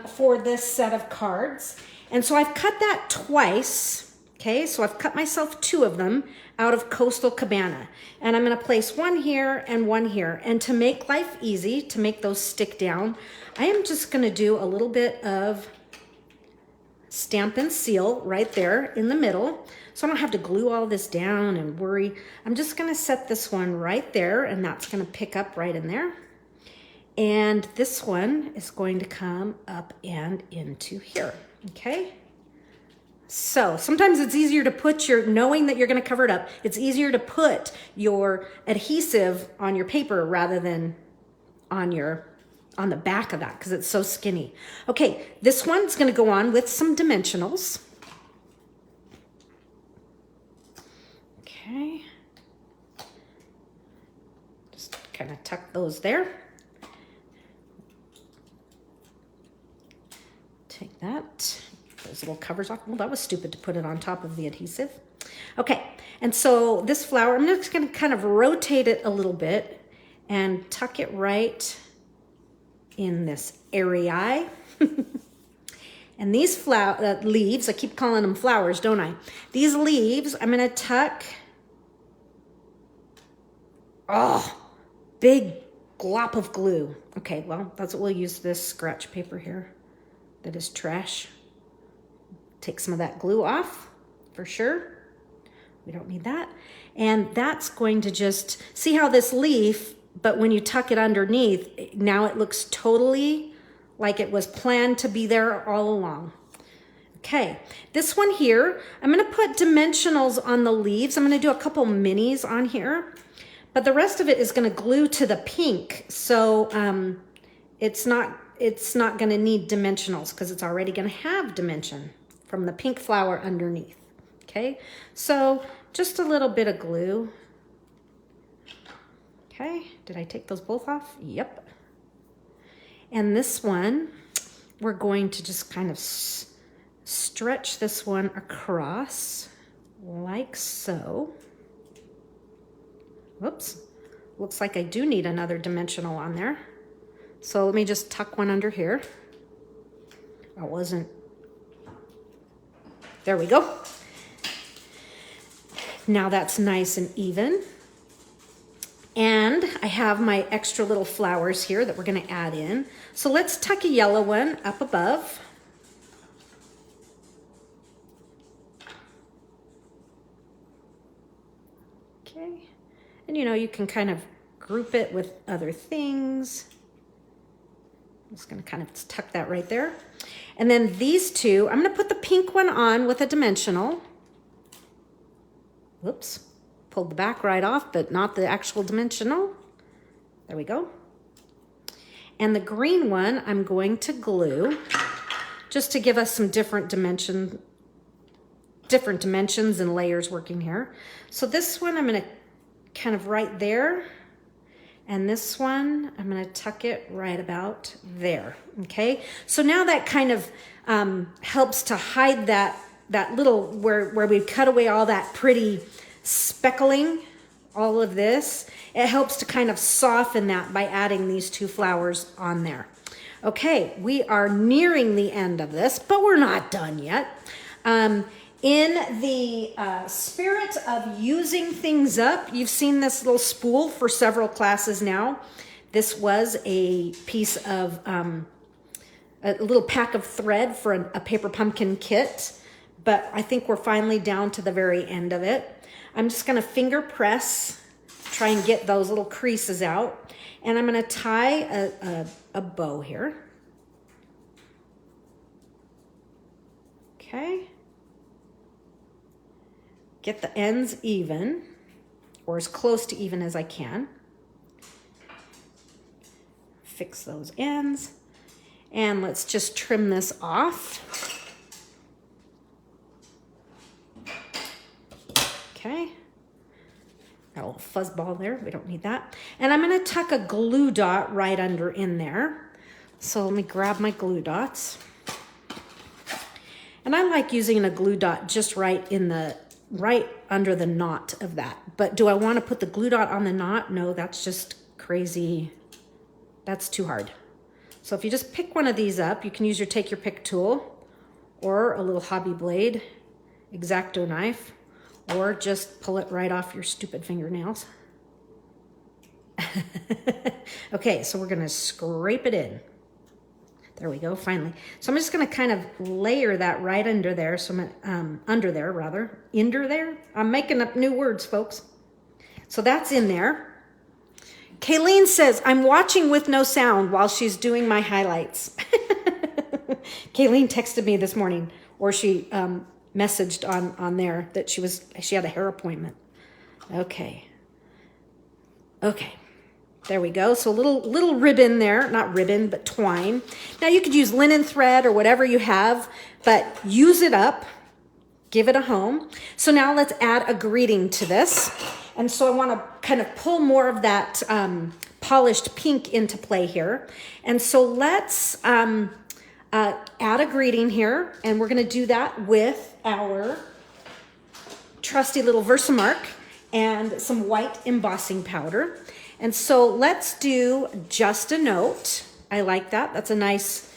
for this set of cards. And so I've cut that twice. Okay, so I've cut myself 2 of them out of Coastal Cabana. And I'm gonna place one here and one here. And to make life easy, to make those stick down, I am just gonna do a little bit of Stampin' Seal right there in the middle. So I don't have to glue all this down and worry. I'm just gonna set this one right there, and that's gonna pick up right in there. And this one is going to come up and into here, okay? So sometimes it's easier to put knowing that you're gonna cover it up, it's easier to put your adhesive on your paper rather than on the back of that because it's so skinny. Okay, this one's gonna go on with some dimensionals. Okay. Just kind of tuck those there. Take that. Those little covers off. Well, that was stupid to put it on top of the adhesive. Okay, and so this flower, I'm just gonna kind of rotate it a little bit and tuck it right in this area. And these leaves, I keep calling them flowers, don't I? These leaves, I'm gonna tuck, big glop of glue. Okay, well, that's what we'll use this scratch paper here that is trash. Take some of that glue off for sure. We don't need that. And that's going to just, see how this leaf, but when you tuck it underneath, now it looks totally like it was planned to be there all along. Okay, this one here, I'm gonna put dimensionals on the leaves. I'm gonna do a couple minis on here, but the rest of it is gonna glue to the pink. So it's not gonna need dimensionals because it's already gonna have dimension from the pink flower underneath, okay? So just a little bit of glue. Okay, did I take those both off? Yep. And this one, we're going to just kind of stretch this one across like so. Whoops, looks like I do need another dimensional on there. So let me just tuck one under here. I wasn't. There we go. Now that's nice and even. And I have my extra little flowers here that we're going to add in. So let's tuck a yellow one up above. Okay. And you know, you can kind of group it with other things. I'm just going to kind of tuck that right there. And then these two, I'm going to put the pink one on with a dimensional. Whoops. Pulled the back right off, but not the actual dimensional. There we go. And the green one I'm going to glue just to give us some different dimensions and layers working here. So this one I'm going to kind of right there. And this one, I'm going to tuck it right about there. Okay. So now that kind of helps to hide that little, where we cut away all that pretty speckling, all of this. It helps to kind of soften that by adding these two flowers on there. Okay, we are nearing the end of this, but we're not done yet. In the spirit of using things up, you've seen this little spool for several classes now. This was a piece of a little pack of thread for a paper pumpkin kit, but I think we're finally down to the very end of it. I'm just going to finger press, try and get those little creases out. And I'm going to tie a bow here. Okay. Get the ends even, or as close to even as I can. Fix those ends. And let's just trim this off. Okay, got a little fuzz ball there. We don't need that. And I'm going to tuck a glue dot right under in there. So let me grab my glue dots. And I like using a glue dot just right under the knot of that. But do I want to put the glue dot on the knot? No, that's just crazy. That's too hard. So if you just pick one of these up, you can use your take your pick tool or a little hobby blade, X-Acto knife, or just pull it right off your stupid fingernails. Okay, so we're gonna scrape it in. There we go, finally. So I'm just gonna kind of layer that right under there. So I'm under there. I'm making up new words, folks. So that's in there. Kayleen says, I'm watching with no sound while she's doing my highlights. Kayleen texted me this morning, or she messaged on there that she had a hair appointment. Okay, there we go. So a little ribbon there, not ribbon, but twine. Now you could use linen thread or whatever you have, but use it up, give it a home. So now let's add a greeting to this. And so I want to kind of pull more of that polished pink into play here. And so let's add a greeting here, and we're going to do that with our trusty little Versamark and some white embossing powder. And so let's do just a note. I like that. That's a nice,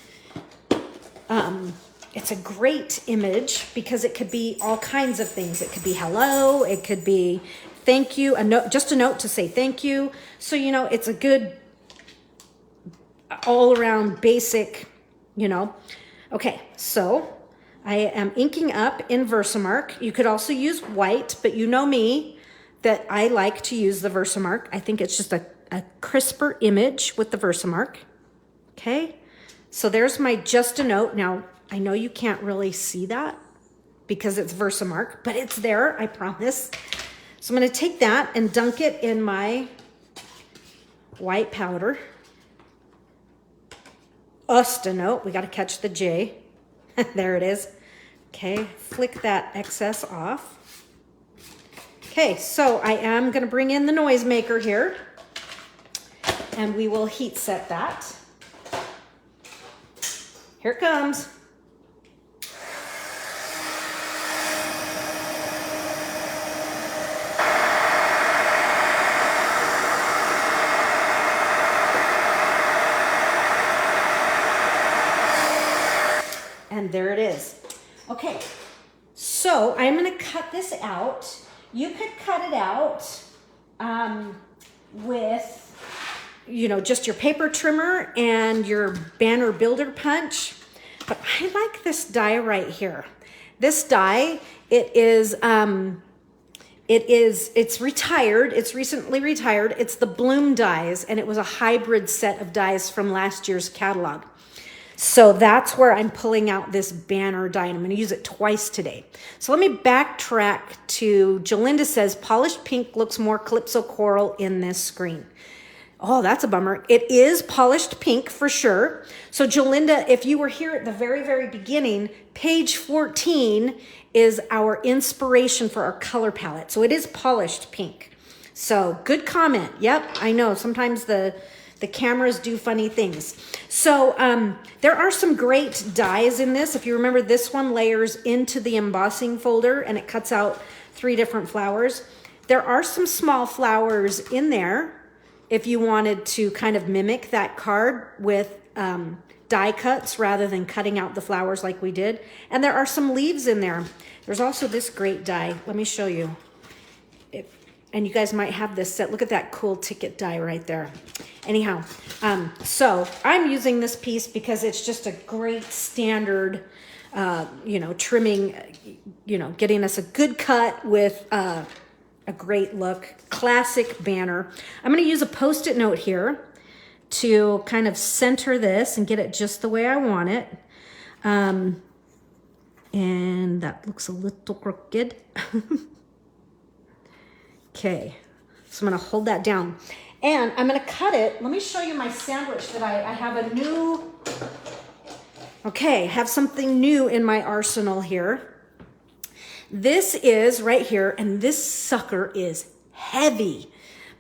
it's a great image because it could be all kinds of things. It could be hello, it could be thank you, just a note to say thank you. So, you know, it's a good all around basic, you know. Okay, so I am inking up in Versamark. You could also use white, but you know me, that I like to use the Versamark. I think it's just a crisper image with the Versamark. Okay, so there's my just a note. Now, I know you can't really see that because it's Versamark, but it's there, I promise. So I'm going to take that and dunk it in my white powder. Just a note, we got to catch the J. There it is. Okay, flick that excess off. Okay, so I am going to bring in the noisemaker here, and we will heat set that. Here it comes. And there it is. Okay, so I'm going to cut this out. you could cut it out with, you know, just your paper trimmer and your banner builder punch. But I like this die right here. This die, it's retired. It's recently retired. It's the Bloom dies, and it was a hybrid set of dies from last year's catalog. So that's where I'm pulling out this banner die, and I'm going to use it twice today. So let me backtrack to Jolinda says, polished pink looks more Calypso coral in this screen. Oh, that's a bummer. It is polished pink for sure. So Jolinda, if you were here at the very, very beginning, page 14 is our inspiration for our color palette. So it is polished pink. So good comment. Yep, I know. Sometimes the cameras do funny things. So there are some great dies in this. If you remember, this one layers into the embossing folder and it cuts out 3 different flowers. There are some small flowers in there if you wanted to kind of mimic that card with die cuts rather than cutting out the flowers like we did. And there are some leaves in there. There's also this great die. Let me show you. And you guys might have this set. Look at that cool ticket die right there. Anyhow, so I'm using this piece because it's just a great standard, you know, trimming, you know, getting us a good cut with a great look, classic banner. I'm going to use a Post-it note here to kind of center this and get it just the way I want it. And that looks a little crooked. Okay, so I'm going to hold that down. And I'm going to cut it. Let me show you my sandwich that I have a new, okay, have something new in my arsenal here. This is right here, and this sucker is heavy,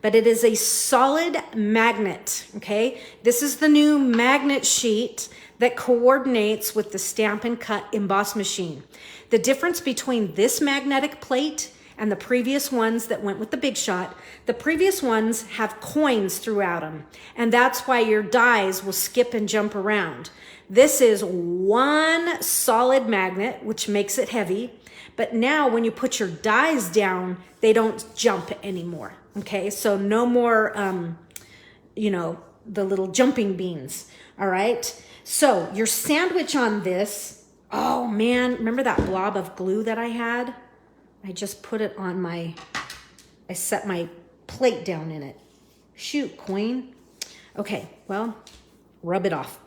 but it is a solid magnet, okay? This is the new magnet sheet that coordinates with the Stampin' Cut emboss machine. The difference between this magnetic plate and the previous ones that went with the Big Shot, the previous ones have coins throughout them, and that's why your dies will skip and jump around. This is one solid magnet, which makes it heavy, but now when you put your dies down, they don't jump anymore, okay? So no more, you know, the little jumping beans, all right? So your sandwich on this, oh man, remember that blob of glue that I had? I just put it on I set my plate down in it. Shoot, queen. Okay, well, rub it off.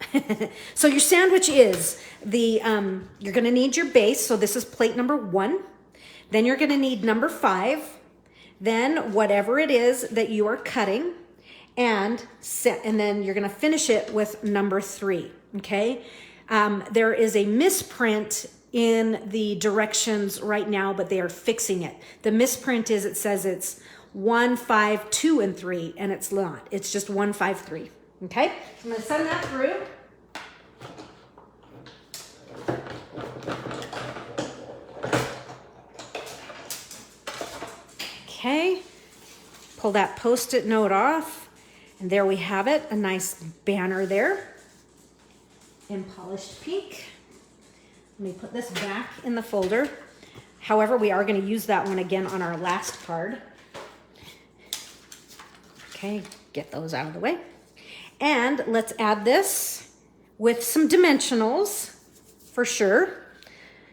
So your sandwich is you're gonna need your base. So this is plate number 1. Then you're gonna need number 5. Then whatever it is that you are cutting, and then you're gonna finish it with number 3, okay? There is a misprint in the directions right now, but they are fixing it. The misprint is, it says it's 1, 5, 2, and 3, and it's not. It's just 1, 5, 3. Okay, so I'm gonna send that through. Okay, pull that Post-it note off, and there we have it, a nice banner there in polished pink. Let me put this back in the folder. However, we are going to use that one again on our last card. Okay, get those out of the way. And let's add this with some dimensionals for sure.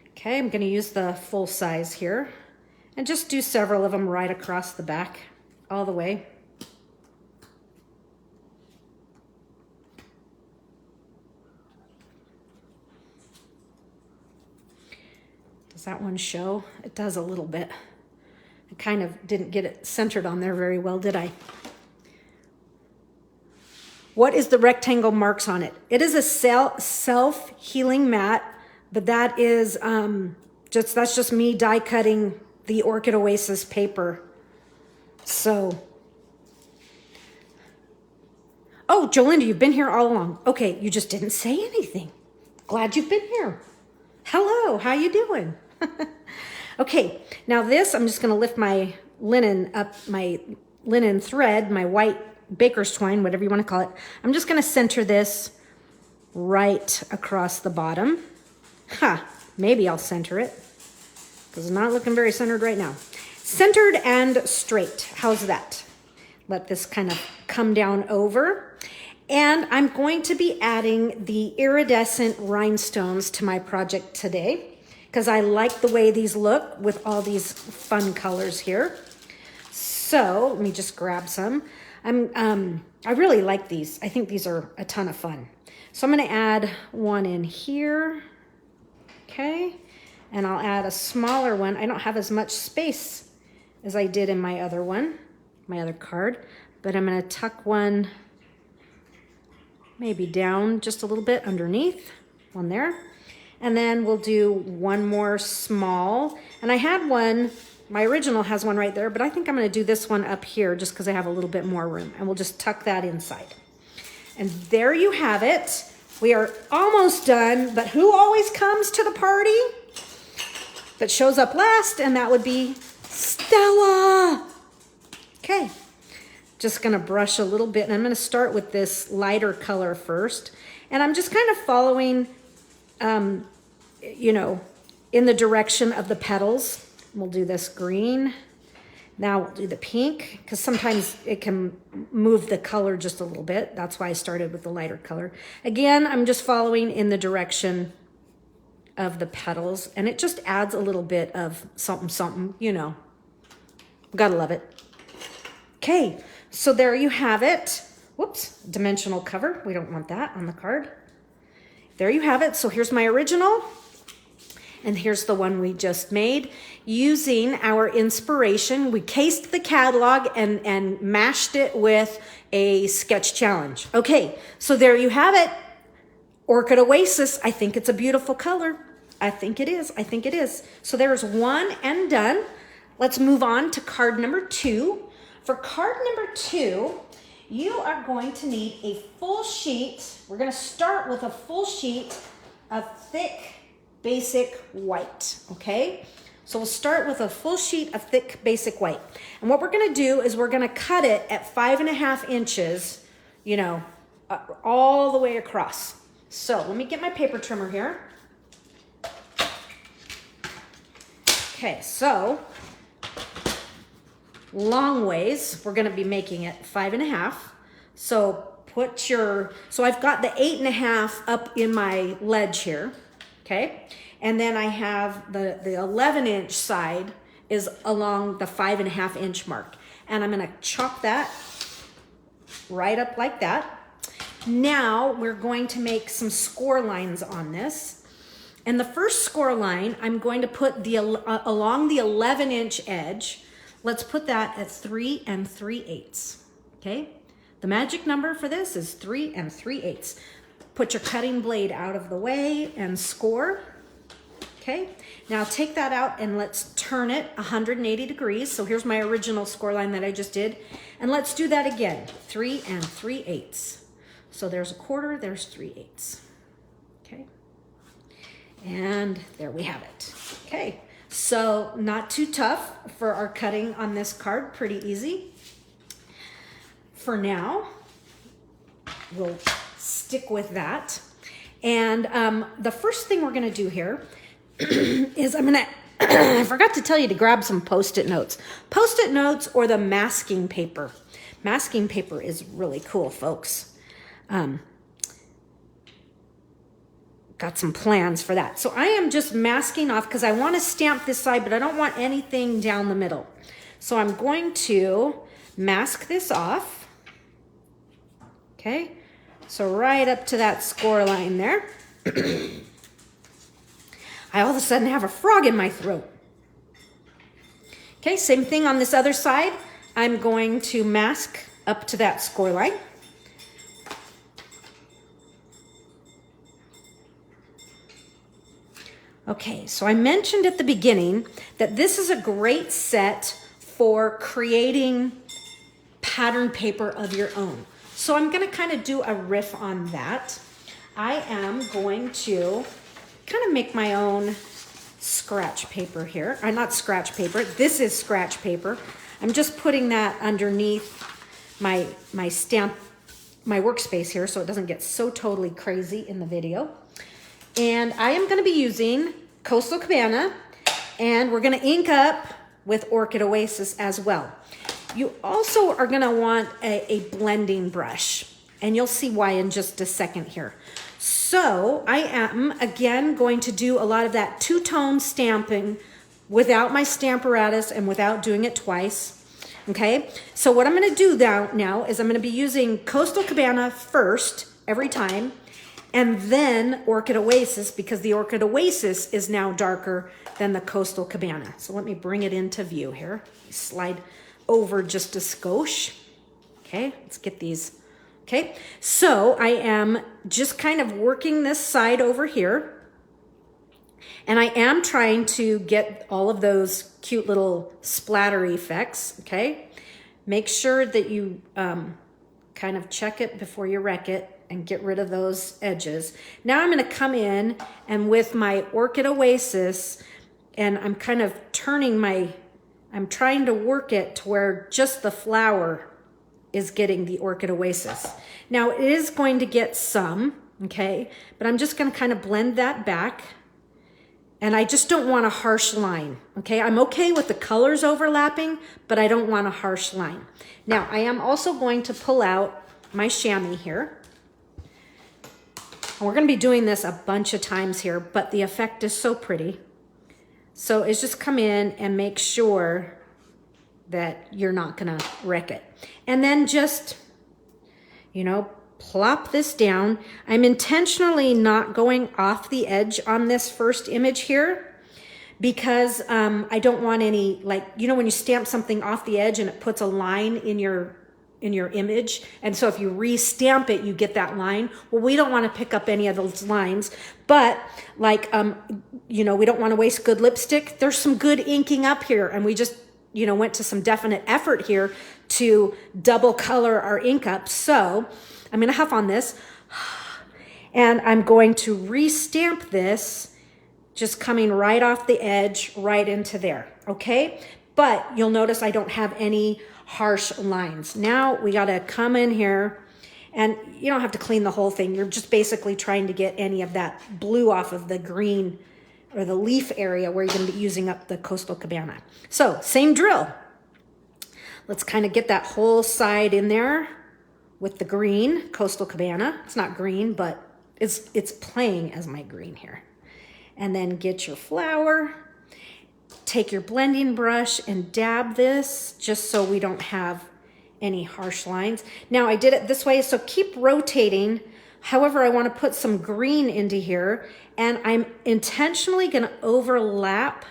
Okay, I'm going to use the full size here and just do several of them right across the back all the way. Does that one show? It does a little bit. I kind of didn't get it centered on there very well, did I? What is the rectangle marks on it? It is a self-healing mat, but that is that's just me die cutting the Orchid Oasis paper. So, oh, Jolinda, you've been here all along. Okay, you just didn't say anything. Glad you've been here. Hello, how you doing? Okay, now this, I'm just gonna lift my linen up, my linen thread, my white baker's twine, whatever you wanna call it. I'm just gonna center this right across the bottom. Maybe I'll center it, because it's not looking very centered right now. Centered and straight. How's that? Let this kind of come down over. And I'm going to be adding the iridescent rhinestones to my project today because I like the way these look with all these fun colors here. So let me just grab some. I really like these. I think these are a ton of fun. So I'm going to add one in here. Okay. And I'll add a smaller one. I don't have as much space as I did in my other one, my other card, but I'm going to tuck one maybe down just a little bit underneath, one there. And then we'll do one more small. And I had one, my original has one right there, but I think I'm gonna do this one up here just because I have a little bit more room. And we'll just tuck that inside. And there you have it. We are almost done, but who always comes to the party? That shows up last, and that would be Stella. Okay. Just gonna brush a little bit, and I'm gonna start with this lighter color first. And I'm just kind of following, you know, in the direction of the petals. We'll do this green. Now we'll do the pink, because sometimes it can move the color just a little bit. That's why I started with the lighter color. Again, I'm just following in the direction of the petals, and it just adds a little bit of something, something, you know. Gotta love it. Okay. So there you have it. Whoops, dimensional cover. We don't want that on the card. There you have it. So here's my original. And here's the one we just made. Using our inspiration, we cased the catalog and mashed it with a sketch challenge. Okay, so there you have it. Orchid Oasis. I think it's a beautiful color. I think it is. I think it is. So there's one and done. Let's move on to card number 2. For card number 2, you are going to need a full sheet. We're going to start with a full sheet of thick, basic white, okay? So we'll start with a full sheet of thick, basic white. And what we're going to do is we're going to cut it at 5.5 inches, you know, all the way across. So let me get my paper trimmer here. Okay, so long ways, we're going to be making it 5.5. So put your, so I've got the 8.5 up in my ledge here. Okay. And then I have the 11-inch side is along the 5.5 inch mark. And I'm going to chop that right up like that. Now we're going to make some score lines on this. And the first score line, I'm going to put the along the 11-inch edge. Let's put that at 3 3/8. Okay. The magic number for this is 3 3/8. Put your cutting blade out of the way and score. Okay. Now take that out and let's turn it 180 degrees. So here's my original score line that I just did. And let's do that again. 3 3/8. So there's a quarter, there's 3/8. Okay. And there we have it. Okay. So not too tough for our cutting on this card, pretty easy. For now, we'll stick with that. And the first thing we're gonna do here is I'm gonna, I forgot to tell you to grab some Post-it notes. Post-it notes or the masking paper. Masking paper is really cool, folks. Got some plans for that. So I am just masking off because I want to stamp this side, but I don't want anything down the middle. So I'm going to mask this off. Okay. So right up to that score line there. I all of a sudden have a frog in my throat. Okay. Same thing on this other side. I'm going to mask up to that score line. Okay, so I mentioned at the beginning that this is a great set for creating pattern paper of your own. So I'm going to kind of do a riff on that. I am going to kind of make my own scratch paper here. Not scratch paper. This is scratch paper. I'm just putting that underneath my workspace here so it doesn't get so totally crazy in the video. And I am going to be using Coastal Cabana, and we're going to ink up with Orchid Oasis as well. You also are gonna want a blending brush, and you'll see why in just a second here. So I am, again, going to do a lot of that two-tone stamping without my Stamparatus and without doing it twice, okay? So what I'm gonna do now is I'm gonna be using Coastal Cabana first, every time, and then Orchid Oasis, because the Orchid Oasis is now darker than the Coastal Cabana. So let me bring it into view here. Slide over just a skosh. Okay, let's get these. Okay, so I am just kind of working this side over here. And I am trying to get all of those cute little splatter effects, okay? Make sure that you kind of check it before you wreck it and get rid of those edges. Now I'm gonna come in and with my Orchid Oasis, and I'm kind of turning I'm trying to work it to where just the flower is getting the Orchid Oasis. Now it is going to get some, okay? But I'm just gonna kind of blend that back. And I just don't want a harsh line, okay? I'm okay with the colors overlapping, but I don't want a harsh line. Now, I am also going to pull out my chamois here. And we're gonna be doing this a bunch of times here, but the effect is so pretty. So it's just come in and make sure that you're not gonna wreck it. And then just, you know, plop this down. I'm intentionally not going off the edge on this first image here because I don't want any, like, you know, when you stamp something off the edge and it puts a line in your image, and so if you re-stamp it, you get that line. Well, we don't want to pick up any of those lines, but like, you know, we don't want to waste good lipstick. There's some good inking up here, and we just, you know, went to some definite effort here to double color our ink up. So I'm going to huff on this, and I'm going to re-stamp this, just coming right off the edge, right into there, okay? But you'll notice I don't have any harsh lines. Now we got to come in here, and you don't have to clean the whole thing. You're just basically trying to get any of that blue off of the green or the leaf area where you're going to be using up the Coastal Cabana. So same drill. Let's kind of get that whole side in there with the green Coastal Cabana. It's not green, but it's playing as my green here. And then get your flower, take your blending brush and dab this just so we don't have any harsh lines. Now I did it this way, so keep rotating. However, I want to put some green into here, and I'm intentionally going to overlap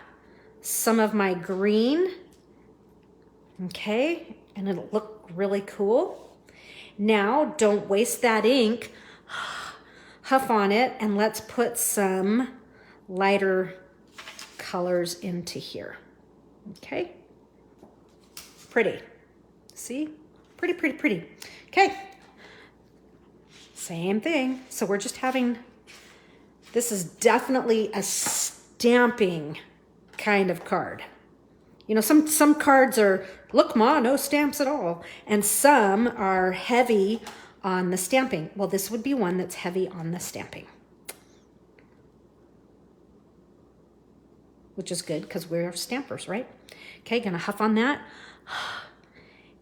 some of my green. Okay, and it'll look really cool. Now, don't waste that ink. Huff on it, and let's put some lighter colors into here. Okay, pretty. See, pretty, pretty, pretty. Okay, same thing. So we're just having, this is definitely a stamping kind of card. You know, some cards are, look, Ma, no stamps at all. And some are heavy on the stamping. Well, this would be one that's heavy on the stamping. Which is good because we're stampers, right? Okay, gonna huff on that.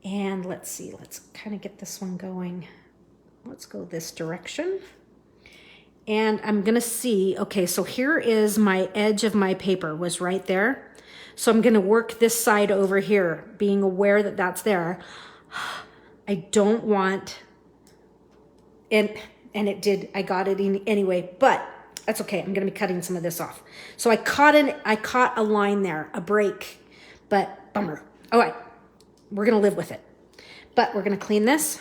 And let's see, let's kind of get this one going. Let's go this direction. And I'm gonna see, okay, so here is my edge of my paper was right there. So I'm gonna work this side over here, being aware that that's there. I don't want, and it did, I got it in anyway, but that's okay. I'm gonna be cutting some of this off. So I caught a line there, a break, but bummer. All right, we're gonna live with it. But we're gonna clean this.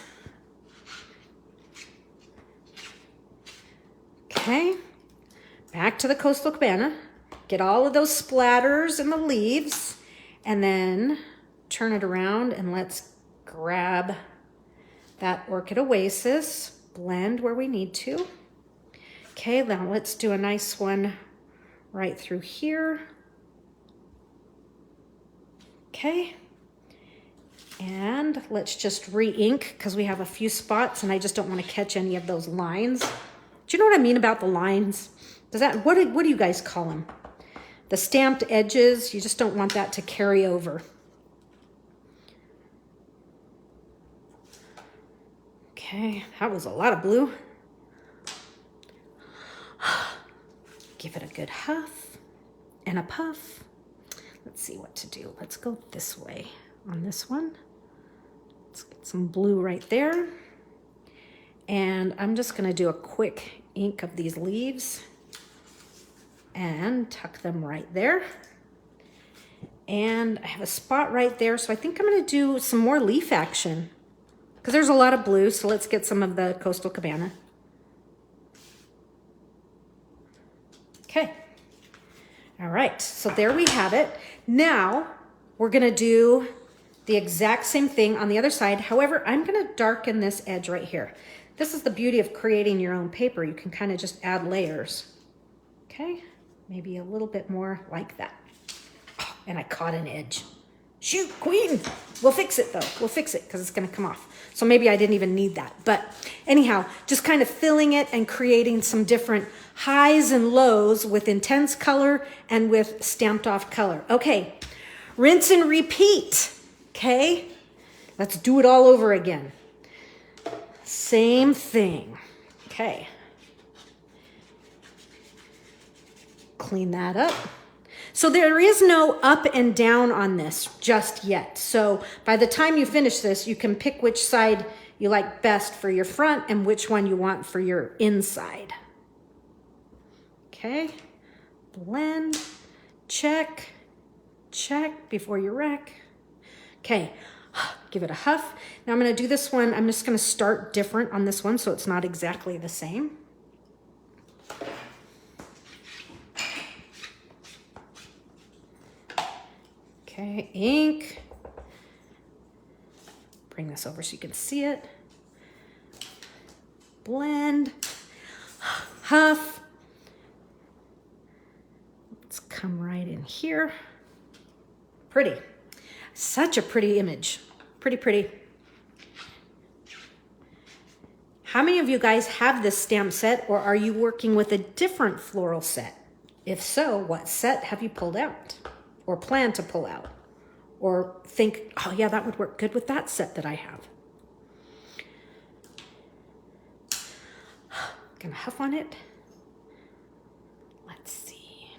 Okay, back to the Coastal Cabana. Get all of those splatters in the leaves, and then turn it around, and let's grab that Orchid Oasis, blend where we need to. Okay, now let's do a nice one right through here. Okay, and let's just re-ink because we have a few spots and I just don't want to catch any of those lines. Do you know what I mean about the lines? Does that, what do you guys call them? the stamped edges, you just don't want that to carry over. Okay, that was a lot of blue. Give it a good huff and a puff. Let's see what to do. Let's go this way on this one. Let's get some blue right there. And I'm just gonna do a quick ink of these leaves and tuck them right there. And I have a spot right there, so I think I'm gonna do some more leaf action because there's a lot of blue, so let's get some of the Coastal Cabana. Okay. All right, so there we have it. Now we're gonna do the exact same thing on the other side. However, I'm gonna darken this edge right here. This is the beauty of creating your own paper. You can kind of just add layers. Okay, maybe a little bit more like that. Oh, and I caught an edge. Shoot, queen. We'll fix it though. We'll fix it because it's gonna come off. So maybe I didn't even need that. But anyhow, just kind of filling it and creating some different highs and lows with intense color and with stamped off color. Okay, rinse and repeat. Okay, let's do it all over again. Same thing. Okay. Clean that up. So there is no up and down on this just yet. So by the time you finish this, you can pick which side you like best for your front and which one you want for your inside. Okay, blend, check, check before you wreck. Okay, give it a huff. Now I'm gonna do this one. I'm just gonna start different on this one so it's not exactly the same. Okay, ink. Bring this over so you can see it. Blend, huff. Let's come right in here. Pretty. Such a pretty image. Pretty, pretty. How many of you guys have this stamp set, or are you working with a different floral set? If so, what set have you pulled out or plan to pull out? Or think, oh yeah, that would work good with that set that I have. Gonna huff on it. Let's see.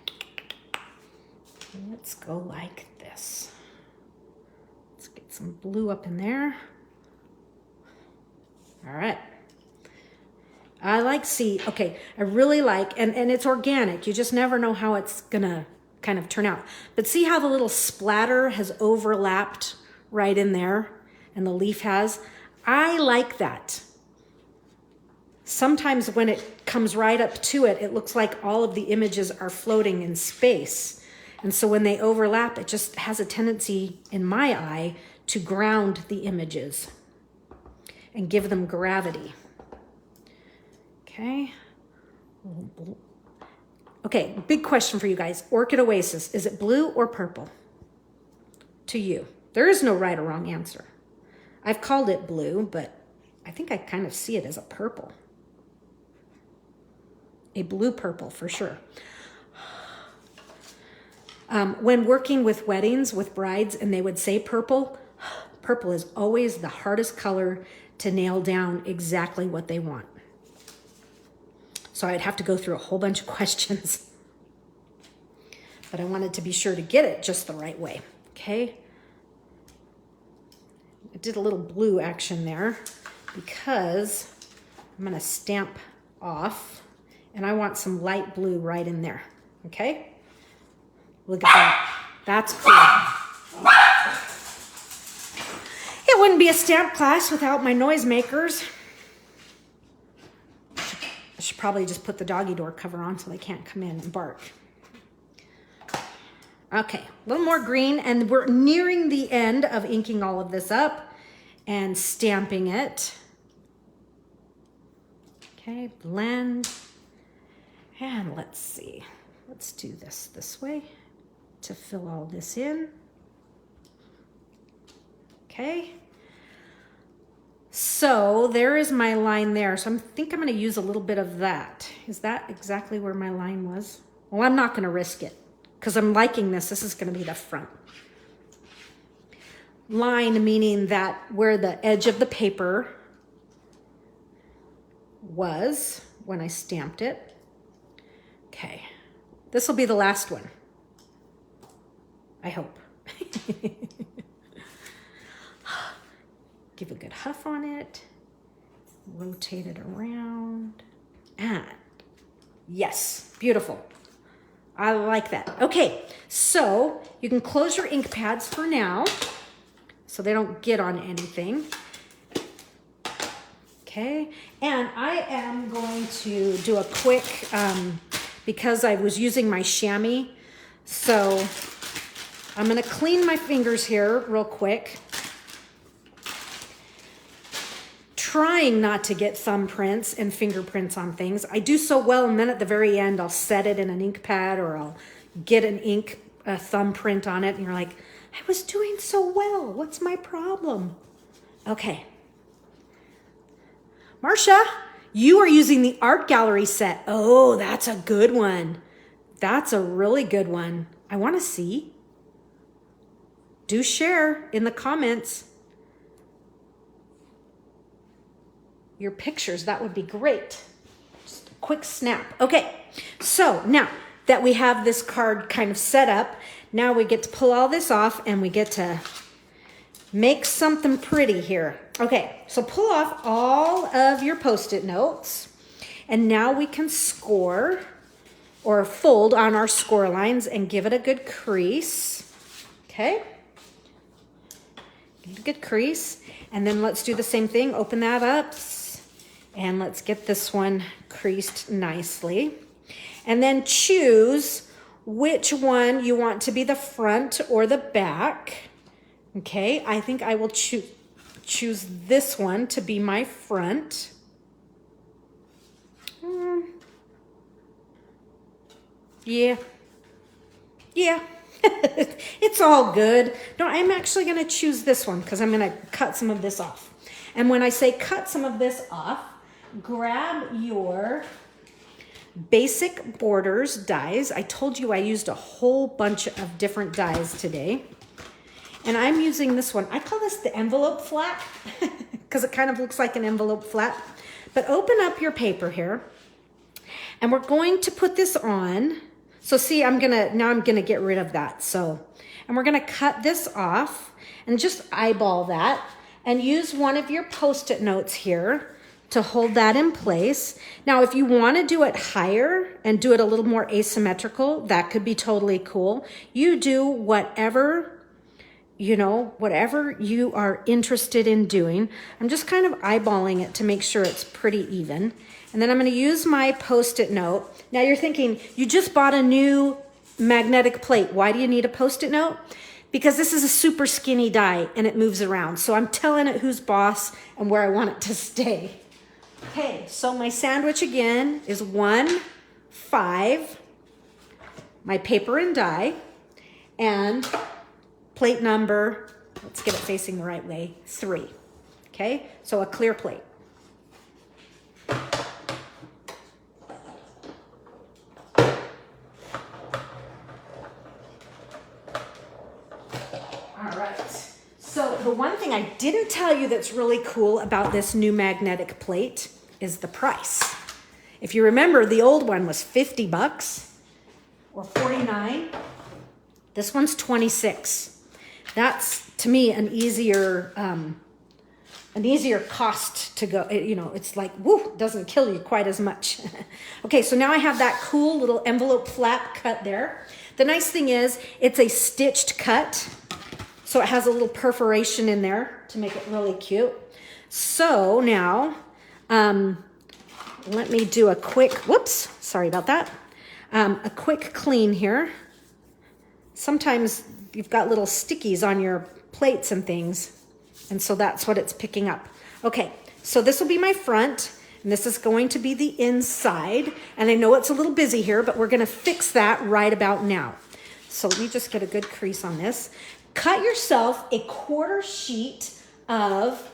Let's go like this. Let's get some blue up in there. All right. I like, see, okay, I really like, and it's organic. You just never know how it's gonna kind of turn out. But see how the little splatter has overlapped right in there and the leaf has? I like that. Sometimes when it comes right up to it, it looks like all of the images are floating in space. And so when they overlap, it just has a tendency, in my eye, to ground the images and give them gravity. Okay. Okay, big question for you guys. Orchid Oasis, is it blue or purple? To you. There is no right or wrong answer. I've called it blue, but I think I kind of see it as a purple. A blue purple for sure. When working with weddings with brides and they would say purple, purple is always the hardest color to nail down exactly what they want. So I'd have to go through a whole bunch of questions. But I wanted to be sure to get it just the right way, okay? I did a little blue action there because I'm gonna stamp off and I want some light blue right in there, okay? Look at that, that's cool. It wouldn't be a stamp class without my noisemakers. I should probably just put the doggy door cover on so they can't come in and bark. Okay, a little more green, and we're nearing the end of inking all of this up and stamping it. Okay, blend. And let's see. Let's do this way to fill all this in. Okay. So there is my line there. So I think I'm going to use a little bit of that. Is that exactly where my line was? Well, I'm not going to risk it because I'm liking this. This is going to be the front. Line meaning that where the edge of the paper was when I stamped it. Okay, this will be the last one, I hope. Give a good huff on it, rotate it around, and yes, beautiful. I like that. Okay, so you can close your ink pads for now so they don't get on anything. Okay, and I am going to do a quick, because I was using my chamois, so I'm gonna clean my fingers here real quick. Trying not to get thumbprints and fingerprints on things. I do so well, and then at the very end, I'll set it in an ink pad, or I'll get a thumbprint on it, and you're like, I was doing so well. What's my problem? Okay. Marcia, you are using the art gallery set. Oh, that's a good one. That's a really good one. I want to see. Do share in the comments your pictures. That would be great. Just a quick snap. Okay, so now that we have this card kind of set up, now we get to pull all this off and we get to make something pretty here. Okay, so pull off all of your Post-it notes, and now we can score or fold on our score lines and give it a good crease. Okay, give it a good crease, and then let's do the same thing. Open that up, and let's get this one creased nicely. And then choose which one you want to be the front or the back. Okay, I think I will choose this one to be my front. Yeah. It's all good. No, I'm actually going to choose this one because I'm going to cut some of this off. And when I say cut some of this off, grab your basic borders dies. I told you I used a whole bunch of different dies today. And I'm using this one. I call this the envelope flat because it kind of looks like an envelope flat. But open up your paper here, and we're going to put this on. So see, now I'm gonna get rid of that. And we're gonna cut this off and just eyeball that and use one of your Post-it notes here to hold that in place. Now, if you want to do it higher and do it a little more asymmetrical, that could be totally cool. You do whatever you are interested in doing. I'm just kind of eyeballing it to make sure it's pretty even. And then I'm going to use my Post-it note. Now you're thinking, you just bought a new magnetic plate. Why do you need a Post-it note? Because this is a super skinny die and it moves around. So I'm telling it who's boss and where I want it to stay. Okay, so my sandwich again is 1, 5, my paper and die, and plate number, let's get it facing the right way, 3. Okay, so a clear plate. All right, so the one thing I didn't tell you that's really cool about this new magnetic plate is the price. If you remember, the old one was 50 bucks or 49. This one's 26. That's, to me, an easier cost to go. It's like, woo, doesn't kill you quite as much. Okay, so now I have that cool little envelope flap cut there. The nice thing is it's a stitched cut, so it has a little perforation in there to make it really cute. So now, let me do a quick, whoops, sorry about that. A quick clean here. Sometimes you've got little stickies on your plates and things, and so that's what it's picking up. Okay, so this will be my front, and this is going to be the inside. And I know it's a little busy here, but we're gonna fix that right about now. So let me just get a good crease on this. Cut yourself a 1/4 sheet of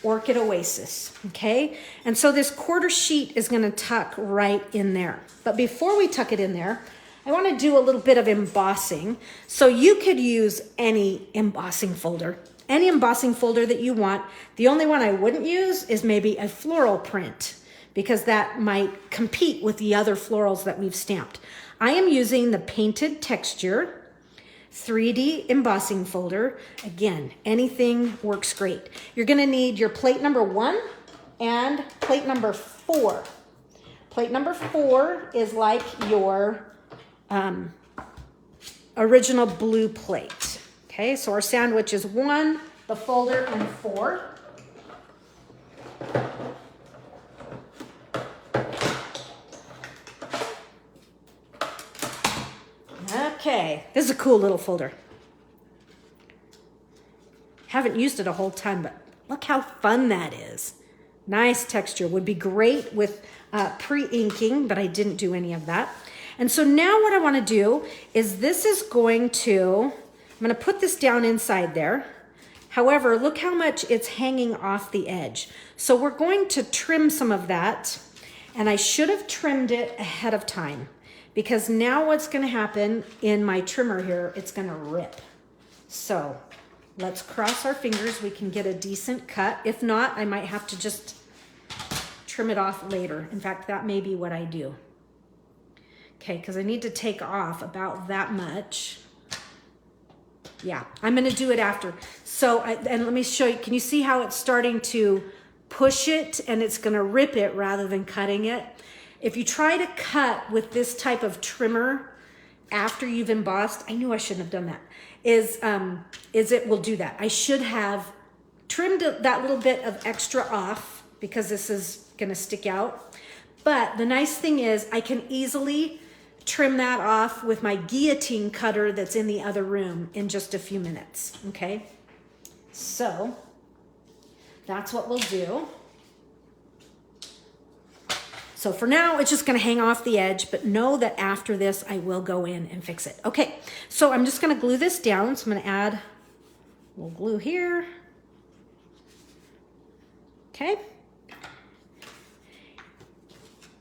Orchid Oasis, okay? And so this 1/4 sheet is gonna tuck right in there. But before we tuck it in there, I want to do a little bit of embossing. So you could use any embossing folder that you want. The only one I wouldn't use is maybe a floral print, because that might compete with the other florals that we've stamped. I am using the Painted Texture 3D embossing folder. Again, anything works great. You're gonna need your plate number 1 and plate number 4. Plate number 4 is like your original blue plate. Okay, so our sandwich is 1, the folder, and 4. Okay, this is a cool little folder. Haven't used it a whole time, but look how fun that is. Nice texture. Would be great with pre-inking, but I didn't do any of that. And so now what I want to do is I'm going to put this down inside there. However, look how much it's hanging off the edge. So we're going to trim some of that, and I should have trimmed it ahead of time, because now what's going to happen in my trimmer here, it's going to rip. So let's cross our fingers. We can get a decent cut. If not, I might have to just trim it off later. In fact, that may be what I do. Okay, because I need to take off about that much. Yeah, I'm going to do it after. So, and let me show you. Can you see how it's starting to push it and it's going to rip it rather than cutting it? If you try to cut with this type of trimmer after you've embossed, I knew I shouldn't have done that, is it will do that. I should have trimmed that little bit of extra off, because this is going to stick out. But the nice thing is I can easily trim that off with my guillotine cutter that's in the other room in just a few minutes, okay? So that's what we'll do. So for now, it's just gonna hang off the edge, but know that after this, I will go in and fix it. Okay, so I'm just gonna glue this down. So I'm gonna add a little glue here. Okay.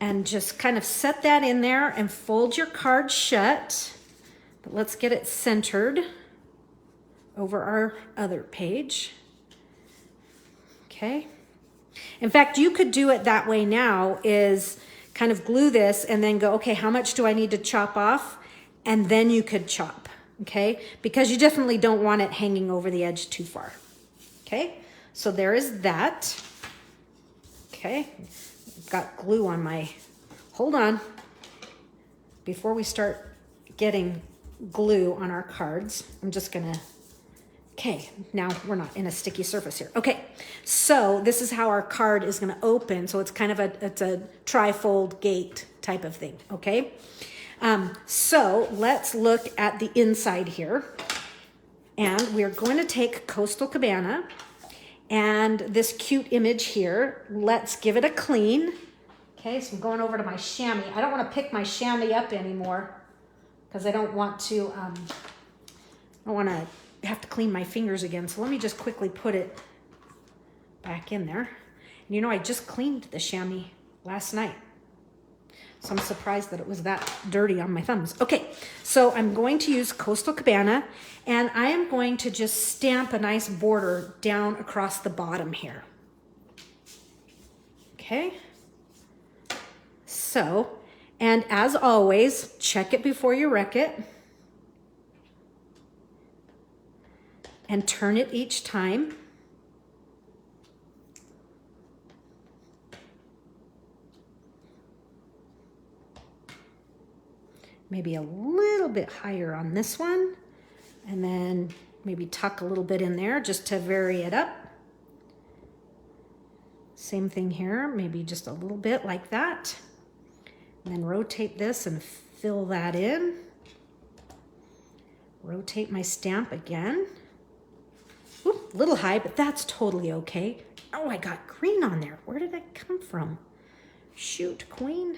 And just kind of set that in there and fold your card shut. But let's get it centered over our other page. Okay. In fact, you could do it that way now, is kind of glue this and then go, okay, how much do I need to chop off? And then you could chop, okay? Because you definitely don't want it hanging over the edge too far. Okay, so there is that. Okay. Got glue on my, hold on. Before we start getting glue on our cards, I'm just gonna, okay, now we're not in a sticky surface here. Okay, so this is how our card is gonna open. So it's kind of it's a tri-fold gate type of thing, okay? So let's look at the inside here. And we're going to take Coastal Cabana and this cute image here. Let's give it a clean. Okay, so I'm going over to my chamois. I don't want to pick my chamois up anymore because I don't want to have to clean my fingers again. So let me just quickly put it back in there. And you know, I just cleaned the chamois last night. So I'm surprised that it was that dirty on my thumbs. Okay, so I'm going to use Coastal Cabana, and I am going to just stamp a nice border down across the bottom here. Okay. So, and as always, check it before you wreck it. And turn it each time. Maybe a little bit higher on this one, and then maybe tuck a little bit in there just to vary it up. Same thing here, maybe just a little bit like that. And then rotate this and fill that in. Rotate my stamp again. Oop, a little high, but that's totally okay. Oh, I got green on there. Where did that come from? Shoot, Queen.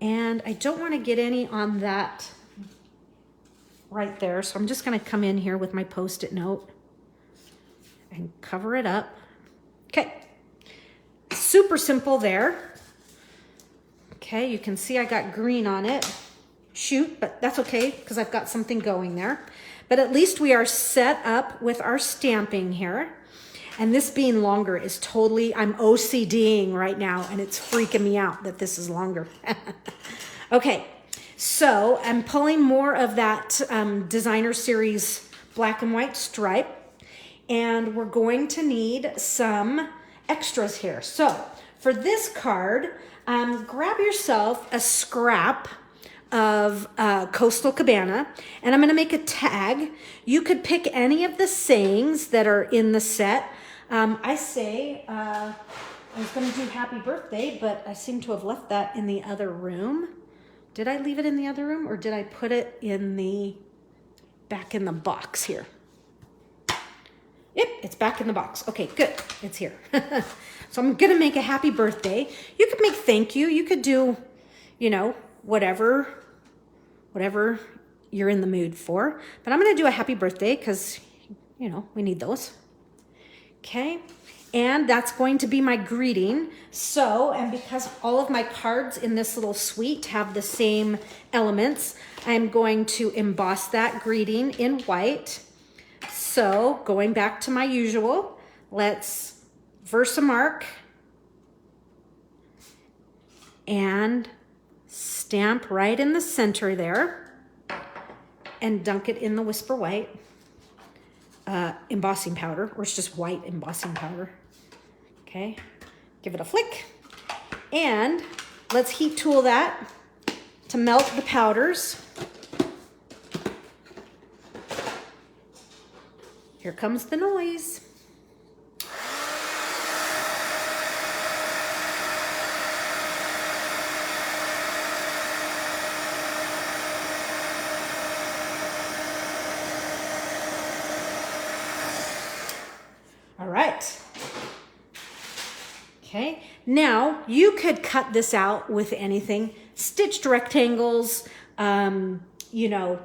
And I don't want to get any on that right there. So I'm just going to come in here with my Post-it note and cover it up. Okay. Super simple there. Okay, you can see I got green on it. shoot, but that's okay because I've got something going there. But at least we are set up with our stamping here. And this being longer is totally, I'm OCDing right now, and it's freaking me out that this is longer. Okay, so I'm pulling more of that Designer Series black and white stripe, and we're going to need some extras here. So for this card, grab yourself a scrap of Coastal Cabana, and I'm going to make a tag. You could pick any of the sayings that are in the set. I say, I was going to do happy birthday, but I seem to have left that in the other room. Did I leave it in the other room, or did I put it in the, back in the box here? Yep, it's back in the box. Okay, good, it's here. So I'm going to make a happy birthday. You could make thank you. You could do, you know, whatever you're in the mood for. But I'm going to do a happy birthday because, you know, we need those. Okay, and that's going to be my greeting. So, and because all of my cards in this little suite have the same elements, I'm going to emboss that greeting in white. So, going back to my usual, let's Versamark and stamp right in the center there and dunk it in the Whisper White. Embossing powder, or it's just white embossing powder. Okay, give it a flick. And let's heat tool that to melt the powders. Here comes the noise. All right. Okay, now you could cut this out with anything. Stitched rectangles, you know,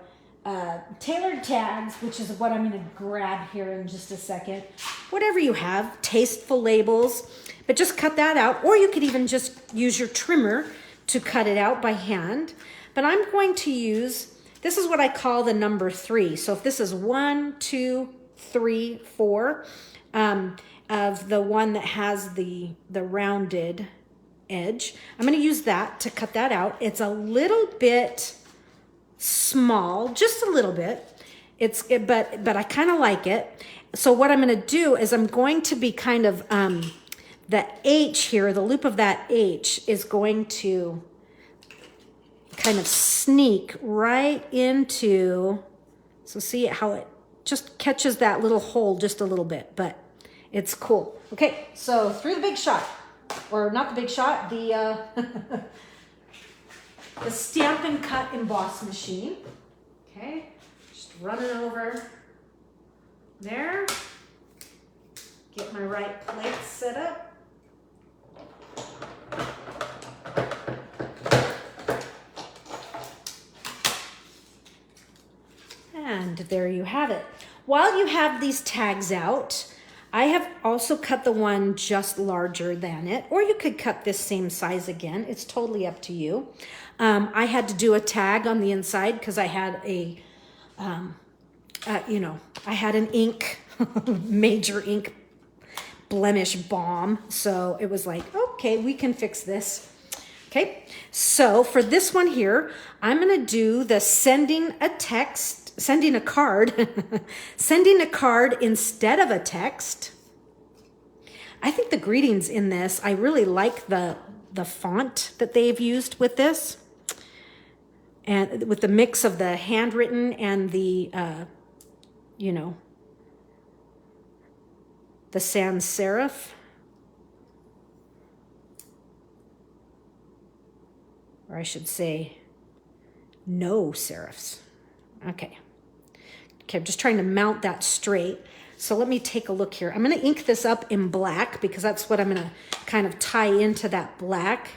tailored tags, which is what I'm going to grab here in just a second. Whatever you have, tasteful labels, but just cut that out. Or you could even just use your trimmer to cut it out by hand. But I'm going to use, this is what I call the number 3. So if this is 1, 2, 3, 4, of the one that has the rounded edge, I'm going to use that to cut that out. It's a little bit small, just a little bit. But I kind of like it. So what I'm going to do is I'm going to be kind of the H here, the loop of that H is going to kind of sneak right into. So see how it just catches that little hole just a little bit, but it's cool. Okay, so through the Big Shot, or not the Big Shot, the the Stampin' Cut Emboss machine. Okay, just run it over there. Get my right plate set up. And there you have it. While you have these tags out, I have also cut the one just larger than it, or you could cut this same size again. It's totally up to you. I had to do a tag on the inside because I had a, you know, I had an ink, major ink blemish bomb. So it was like, okay, we can fix this. Okay, so for this one here, I'm going to do the sending a card, sending a card instead of a text. I think the greetings in this, I really like the font that they've used with this. And with the mix of the handwritten and the, you know, the sans serif. Or I should say, no serifs. Okay. Okay, I'm just trying to mount that straight. So let me take a look here. I'm going to ink this up in black because that's what I'm going to kind of tie into that black.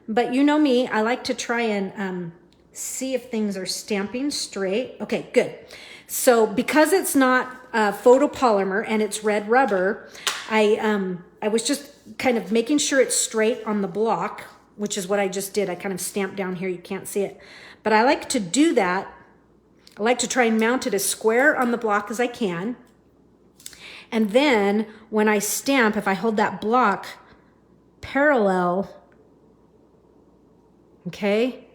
But you know me, I like to try and see if things are stamping straight. Okay, good. So because it's not photopolymer and it's red rubber, I was just kind of making sure it's straight on the block which is what I just did. I kind of stamped down here. You can't see it. But I like to do that. I like to try and mount it as square on the block as I can. And then when I stamp, if I hold that block parallel, okay,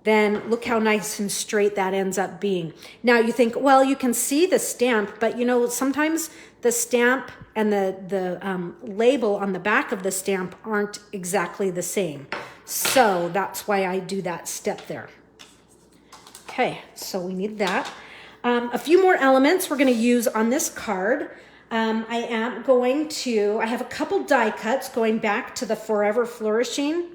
then look how nice and straight that ends up being. Now you think, well, you can see the stamp, but you know, sometimes the stamp and the label on the back of the stamp aren't exactly the same. So that's why I do that step there. Okay, so we need that. A few more elements we're gonna use on this card. I have a couple die cuts going back to the Forever Flourishing.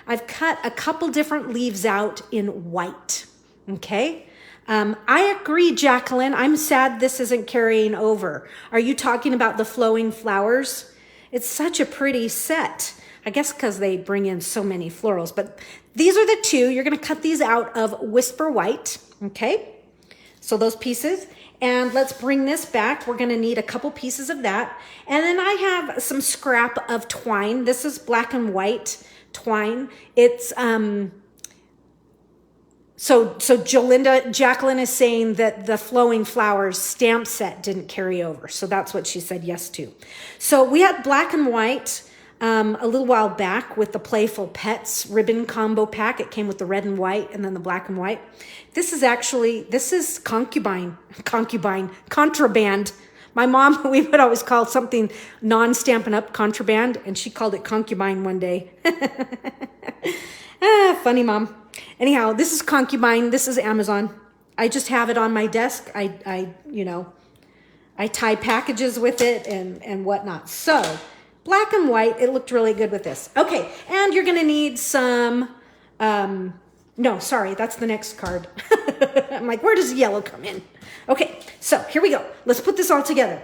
I've cut a couple different leaves out in white, okay? I agree, Jacqueline. I'm sad this isn't carrying over. Are you talking about the flowing flowers? It's such a pretty set. I guess because they bring in so many florals, but these are the two. You're gonna cut these out of Whisper White, okay? So those pieces, and let's bring this back. We're gonna need a couple pieces of that. And then I have some scrap of twine. This is black and white twine. It's, so Jacqueline is saying that the Flowing Flowers stamp set didn't carry over. So that's what she said yes to. So we had black and white a little while back with the Playful Pets ribbon combo pack. It came with the red and white and then the black and white. This is contraband. My mom, we would always call something non-Stampin' Up contraband, and she called it concubine one day. Funny mom. Anyhow, this is concubine. This is Amazon. I just have it on my desk. I tie packages with it and whatnot. So black and white, it looked really good with this. Okay, and you're gonna need some, no, sorry, that's the next card. I'm like, where does yellow come in? Okay, so here we go. Let's put this all together.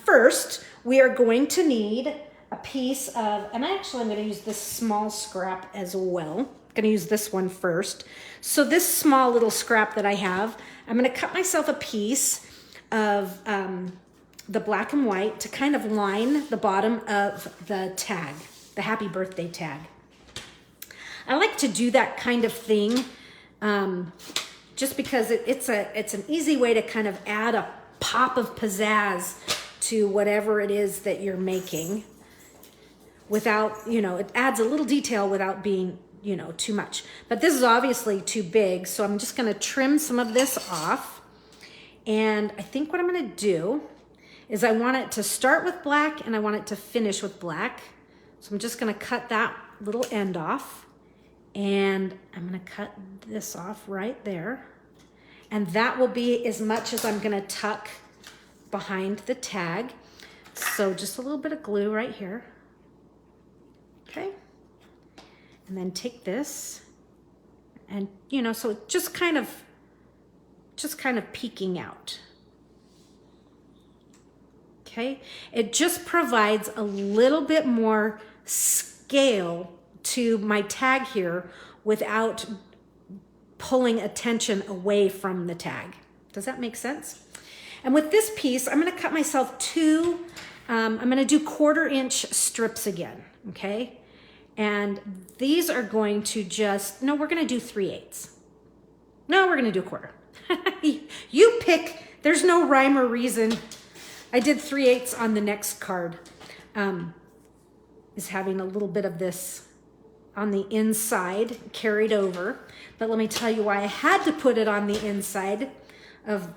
First, we are going to need a piece of, and I'm going to use this small scrap as well. I'm going to use this one first. So this small little scrap that I have, I'm going to cut myself a piece of the black and white to kind of line the bottom of the tag, the happy birthday tag. I like to do that kind of thing just because it's an easy way to kind of add a pop of pizzazz to whatever it is that you're making without, it adds a little detail without being, too much. But this is obviously too big, so I'm just gonna trim some of this off. And I think what I'm gonna do is I want it to start with black and I want it to finish with black. So I'm just gonna cut that little end off. And I'm gonna cut this off right there. And that will be as much as I'm gonna tuck behind the tag. So just a little bit of glue right here. Okay. And then take this and, so it just kind of peeking out. Okay. It just provides a little bit more scale to my tag here without pulling attention away from the tag. Does that make sense? And with this piece, I'm gonna cut myself I'm gonna do 1/4 inch strips again, okay? And these are going to we're gonna do 3/8. No, we're gonna do 1/4. You pick, there's no rhyme or reason. I did 3/8 on the next card. Is having a little bit of this on the inside carried over. But let me tell you why I had to put it on the inside of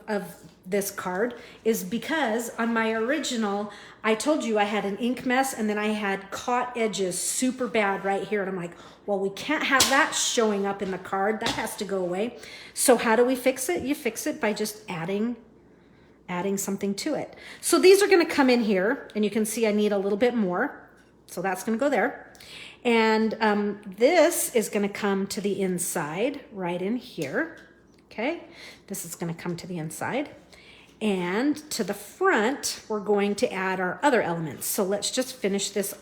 this card is because on my original, I told you I had an ink mess and then I had caught edges super bad right here. And I'm like, well, we can't have that showing up in the card. That has to go away. So how do we fix it? You fix it by just adding something to it. So these are gonna come in here and you can see I need a little bit more. So that's gonna go there. And this is gonna come to the inside right in here, okay? This is gonna come to the inside. And to the front, we're going to add our other elements. So let's just finish this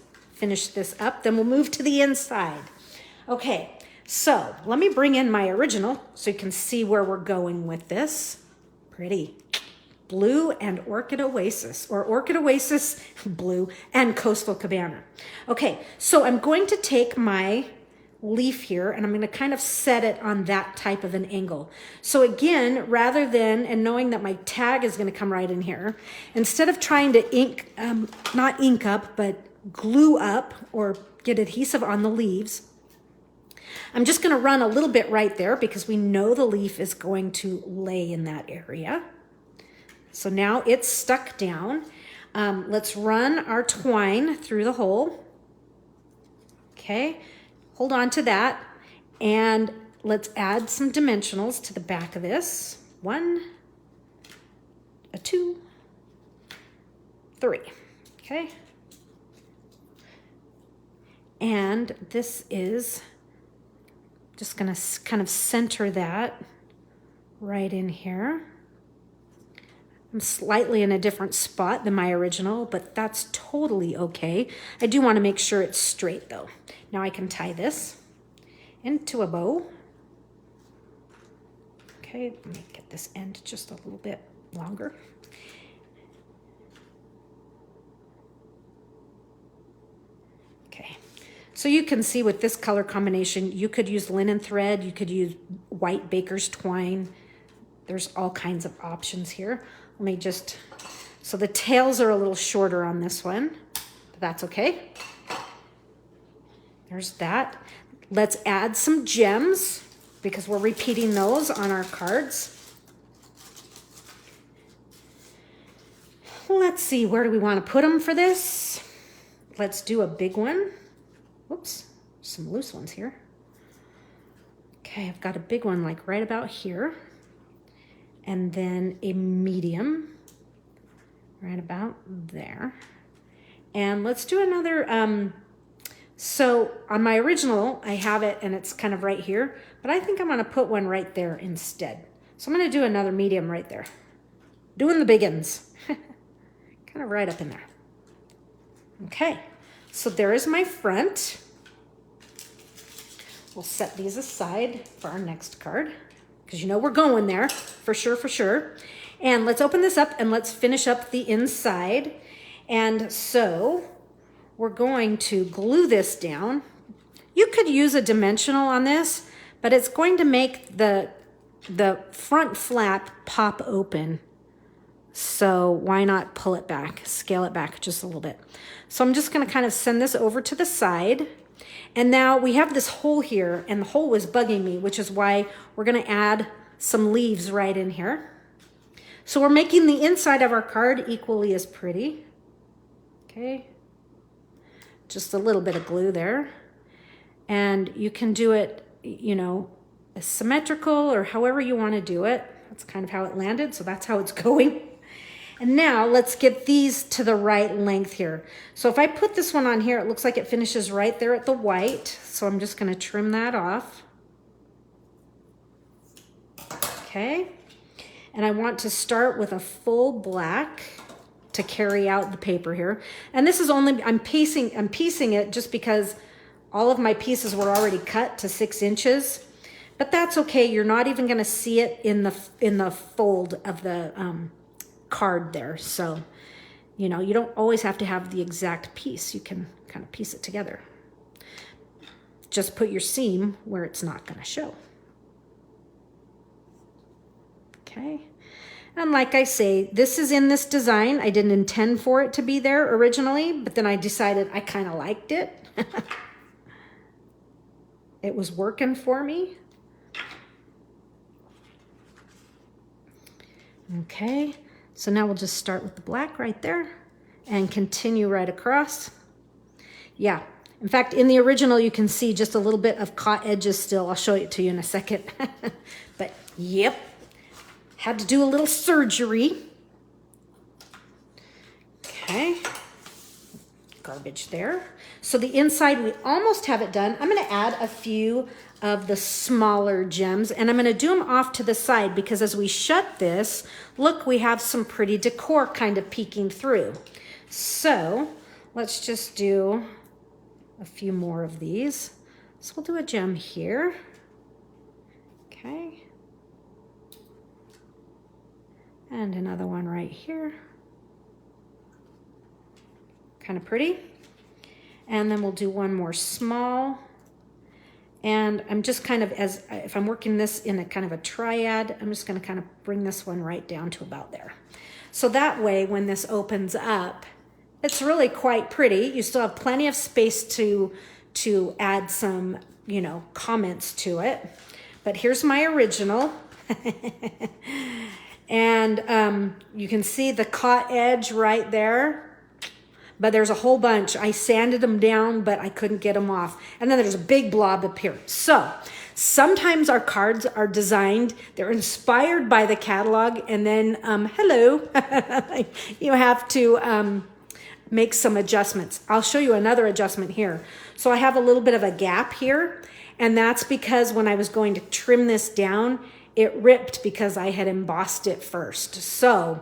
up, then we'll move to the inside. Okay, so let me bring in my original so you can see where we're going with this. Pretty. Blue and Orchid Oasis, or Orchid Oasis Blue and Coastal Cabana. Okay, so I'm going to take my leaf here and I'm going to kind of set it on that type of an angle. So again, rather than, and knowing that my tag is going to come right in here, instead of trying to ink, not ink up, but glue up or get adhesive on the leaves, I'm just going to run a little bit right there because we know the leaf is going to lay in that area. So now it's stuck down. Let's run our twine through the hole. Okay. Hold on to that, and let's add some dimensionals to the back of this. 1, 2, 3, okay? And this is just gonna kind of center that right in here. I'm slightly in a different spot than my original, but that's totally okay. I do want to make sure it's straight though. Now I can tie this into a bow. Okay, let me get this end just a little bit longer. Okay, so you can see with this color combination, you could use linen thread, you could use white baker's twine. There's all kinds of options here. Let me just, so the tails are a little shorter on this one, but that's okay. There's that. Let's add some gems because we're repeating those on our cards. Let's see, where do we want to put them for this? Let's do a big one. Whoops, some loose ones here. Okay, I've got a big one like right about here. And then a medium right about there. And let's do another, so on my original, I have it and it's kind of right here, but I think I'm gonna put one right there instead. So I'm gonna do another medium right there. Doing the big ends. Kind of right up in there. Okay, so there is my front. We'll set these aside for our next card, because you know we're going there, for sure, for sure. And let's open this up and let's finish up the inside. And so we're going to glue this down. You could use a dimensional on this, but it's going to make the front flap pop open. So why not pull it back, scale it back just a little bit. So I'm just gonna kind of send this over to the side. And now we have this hole here, and the hole was bugging me, which is why we're gonna add some leaves right in here. So we're making the inside of our card equally as pretty. Okay, just a little bit of glue there. And you can do it, you know, symmetrical or however you wanna do it. That's kind of how it landed, so that's how it's going. And now let's get these to the right length here. So if I put this one on here, it looks like it finishes right there at the white. So I'm just gonna trim that off. Okay. And I want to start with a full black to carry out the paper here. And this is only, I'm piecing it just because all of my pieces were already cut to 6 inches. But that's okay. You're not even gonna see it in the fold of the card there. So, you know, you don't always have to have the exact piece. You can kind of piece it together. Just put your seam where it's not going to show. Okay. And like I say, this is in this design. I didn't intend for it to be there originally, but then I decided I kind of liked it. It was working for me. Okay. So now we'll just start with the black right there and continue right across. Yeah, in fact, in the original, you can see just a little bit of caught edges still. I'll show it to you in a second. But yep, had to do a little surgery. Okay, garbage there. So the inside, we almost have it done. I'm gonna add a few of the smaller gems, and I'm gonna do them off to the side because as we shut this, look, we have some pretty decor kind of peeking through. So let's just do a few more of these. So we'll do a gem here. Okay. And another one right here. Kind of pretty. And then we'll do one more small. And I'm just kind of, as if I'm working this in a kind of a triad, I'm just going to kind of bring this one right down to about there. So that way, when this opens up, it's really quite pretty. You still have plenty of space to add some, you know, comments to it. But here's my original. And you can see the caught edge right there. But there's a whole bunch. I sanded them down, but I couldn't get them off. And then there's a big blob up here. So sometimes our cards are designed, they're inspired by the catalog, and then, hello, you have to make some adjustments. I'll show you another adjustment here. So I have a little bit of a gap here, and that's because when I was going to trim this down, it ripped because I had embossed it first. So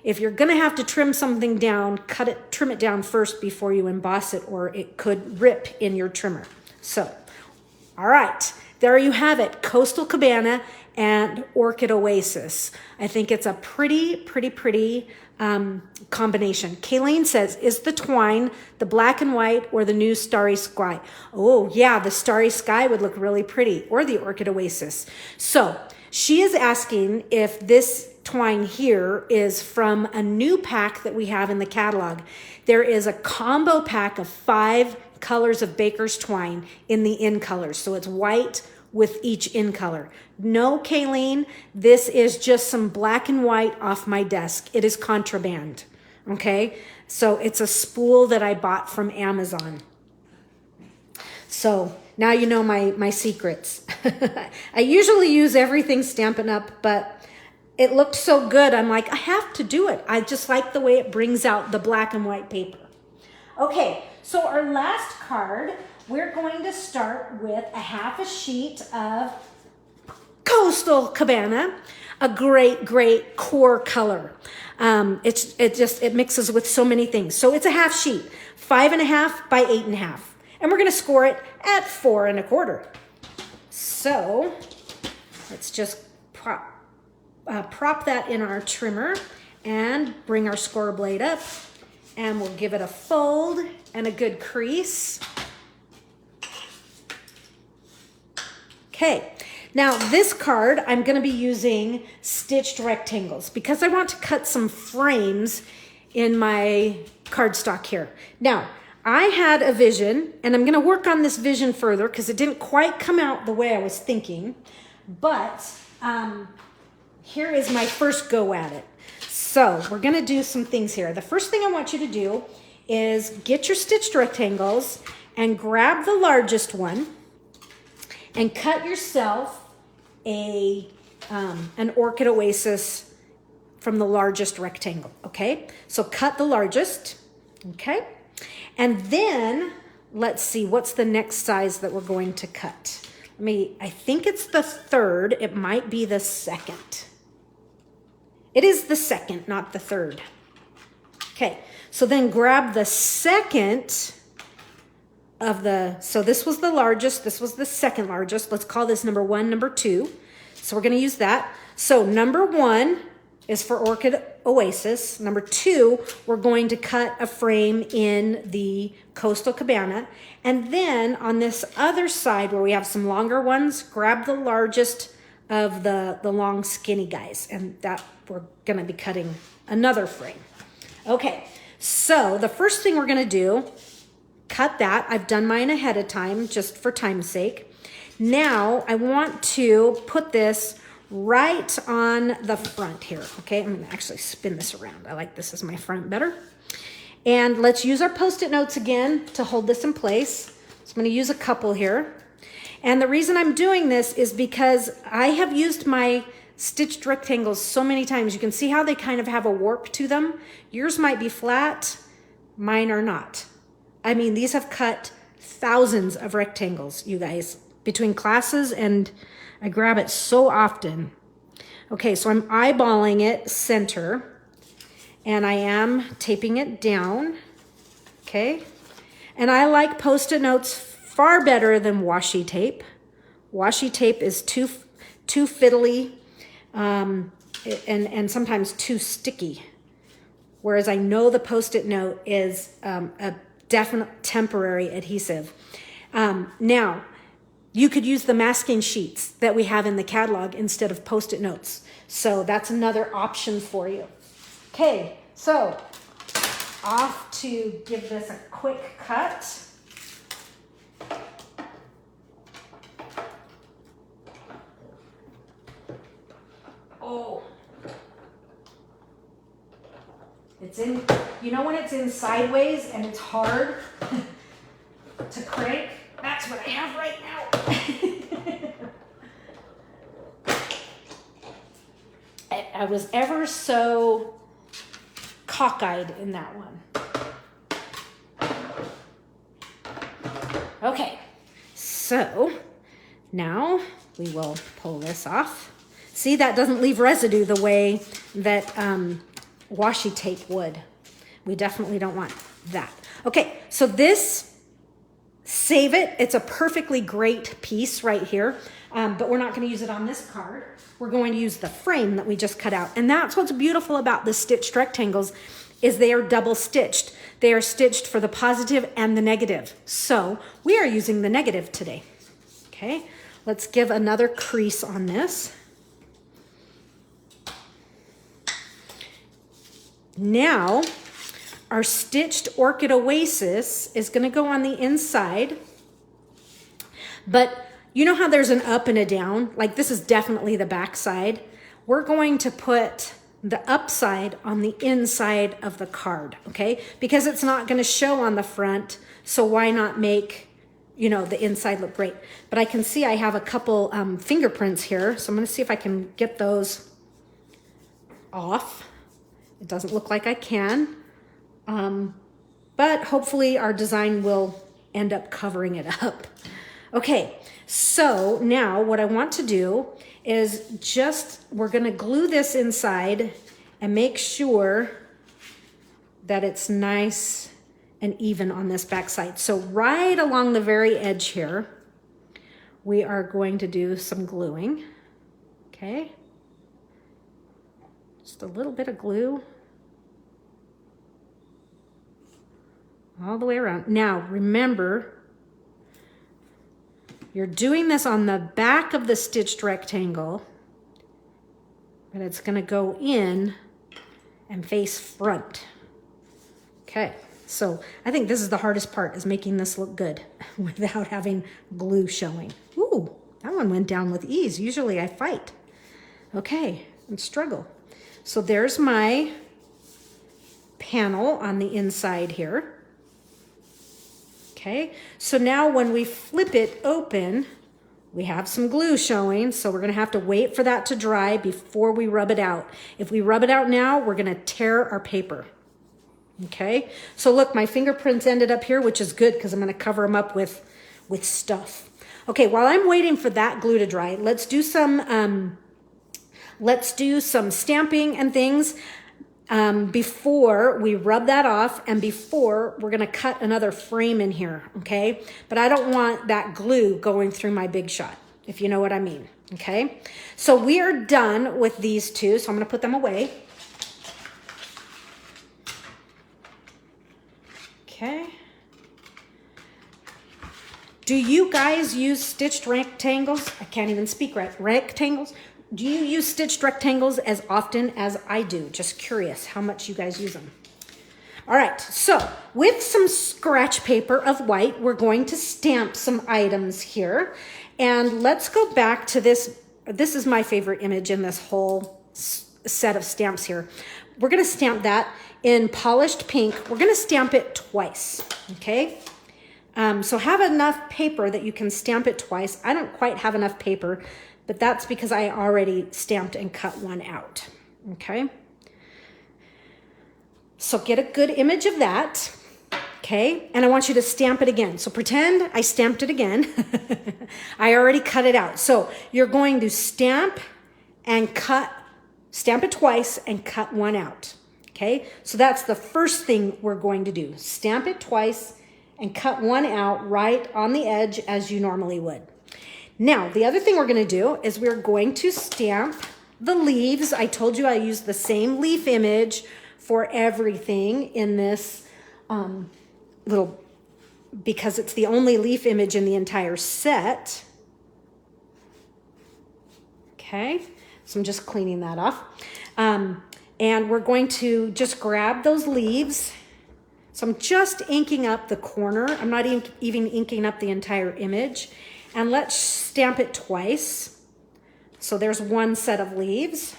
if you're gonna have to trim something down, trim it down first before you emboss it, or it could rip in your trimmer. So, all right, there you have it, Coastal Cabana and Orchid Oasis. I think it's a pretty combination. Kayleen says, is the twine the black and white or the new Starry Sky? Oh yeah, the Starry Sky would look really pretty, or the Orchid Oasis. So she is asking if this twine here is from a new pack that we have in the catalog. There is a combo pack of 5 colors of baker's twine in the in colors. So it's white with each in color. No, Kayleen, this is just some black and white off my desk. It is contraband, okay? So it's a spool that I bought from Amazon. So now you know my secrets. I usually use everything Stampin' Up, but it looked so good. I'm like, I have to do it. I just like the way it brings out the black and white paper. Okay, so our last card, we're going to start with a half a sheet of Coastal Cabana, a great core color. It mixes with so many things. So it's a half sheet, 5.5 by 8.5. And we're gonna score it at 4 1/4. So let's just prop that in our trimmer and bring our score blade up, and we'll give it a fold and a good crease. Okay, now this card I'm going to be using stitched rectangles because I want to cut some frames in my cardstock here. Now, I had a vision, and I'm going to work on this vision further because it didn't quite come out the way I was thinking, but here is my first go at it. So we're gonna do some things here. The first thing I want you to do is get your stitched rectangles and grab the largest one and cut yourself an Orchid Oasis from the largest rectangle, okay? So cut the largest, okay? And then let's see, what's the next size that we're going to cut? I think it's the 3rd, it might be the 2nd. It is the 2nd, not the 3rd. Okay, so then grab the 2nd of so this was the largest, this was the 2nd largest. Let's call this number 1, number 2. So we're gonna use that. So number 1 is for Orchid Oasis. Number 2, we're going to cut a frame in the Coastal Cabana. And then on this other side where we have some longer ones, grab the largest of the long skinny guys, and that we're gonna be cutting another frame. Okay, so the first thing we're gonna do, cut that. I've done mine ahead of time just for time's sake. Now I want to put this right on the front here, okay? I'm gonna actually spin this around. I like this as my front better. And let's use our Post-it notes again to hold this in place. So I'm gonna use a couple here. And the reason I'm doing this is because I have used my stitched rectangles so many times. You can see how they kind of have a warp to them. Yours might be flat, mine are not. I mean, these have cut thousands of rectangles, you guys, between classes, and I grab it so often. Okay, so I'm eyeballing it center, and I am taping it down, okay? And I like Post-it notes far better than washi tape. Washi tape is too fiddly. and sometimes too sticky. Whereas I know the Post-it note is a definite temporary adhesive. Now, you could use the masking sheets that we have in the catalog instead of Post-it notes. So that's another option for you. Okay, so off to give this a quick cut. Oh. It's in, you know when it's in sideways and it's hard to crank? That's what I have right now. I was ever so cockeyed in that one. Okay, so now we will pull this off. See, that doesn't leave residue the way that washi tape would. We definitely don't want that. Okay, so this, save it. It's a perfectly great piece right here, but we're not going to use it on this card. We're going to use the frame that we just cut out. And that's what's beautiful about the stitched rectangles is they are double stitched. They are stitched for the positive and the negative. So we are using the negative today. Okay, let's give another crease on this. Now, our stitched Orchid Oasis is going to go on the inside, but you know how there's an up and a down? Like this is definitely the back side. We're going to put the upside on the inside of the card, okay? Because it's not going to show on the front, so why not make, you know, the inside look great? But I can see I have a couple fingerprints here, so I'm going to see if I can get those off. It doesn't look like I can, but hopefully our design will end up covering it up. Okay, so now what I want to do is we're gonna glue this inside and make sure that it's nice and even on this back side. So right along the very edge here, we are going to do some gluing, okay? Just a little bit of glue all the way around. Now, remember, you're doing this on the back of the stitched rectangle, but it's going to go in and face front. Okay, so I think this is the hardest part, is making this look good without having glue showing. Ooh, that one went down with ease. Usually I fight. Okay, and struggle. So there's my panel on the inside here. Okay, so now when we flip it open, we have some glue showing, so we're gonna have to wait for that to dry before we rub it out. If we rub it out now, we're gonna tear our paper. Okay, so look, my fingerprints ended up here, which is good because I'm gonna cover them up with stuff. Okay, while I'm waiting for that glue to dry, let's do some stamping and things before we rub that off and before we're gonna cut another frame in here, okay? But I don't want that glue going through my Big Shot, if you know what I mean, okay? So we are done with these two, so I'm gonna put them away. Okay. Do you guys use stitched rectangles? I can't even speak right. Rectangles? Do you use stitched rectangles as often as I do? Just curious how much you guys use them. All right, so with some scratch paper of white, we're going to stamp some items here. And let's go back to this. This is my favorite image in this whole set of stamps here. We're gonna stamp that in polished pink. We're gonna stamp it twice, okay? So have enough paper that you can stamp it twice. I don't quite have enough paper, but that's because I already stamped and cut one out, okay? So get a good image of that, okay? And I want you to stamp it again. So pretend I stamped it again. I already cut it out. So you're going to stamp and cut, stamp it twice and cut one out, okay? So that's the first thing we're going to do. Stamp it twice and cut one out right on the edge as you normally would. Now, the other thing we're gonna do is we're going to stamp the leaves. I told you I used the same leaf image for everything in this little, because it's the only leaf image in the entire set. Okay, so I'm just cleaning that off. And we're going to just grab those leaves. So I'm just inking up the corner. I'm not even inking up the entire image. And let's stamp it twice. So there's one set of leaves.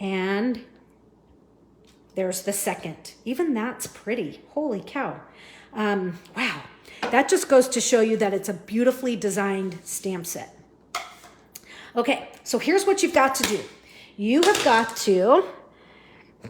And there's the second. Even that's pretty. Holy cow. Wow. That just goes to show you that it's a beautifully designed stamp set. Okay, so here's what you've got to do. You have got to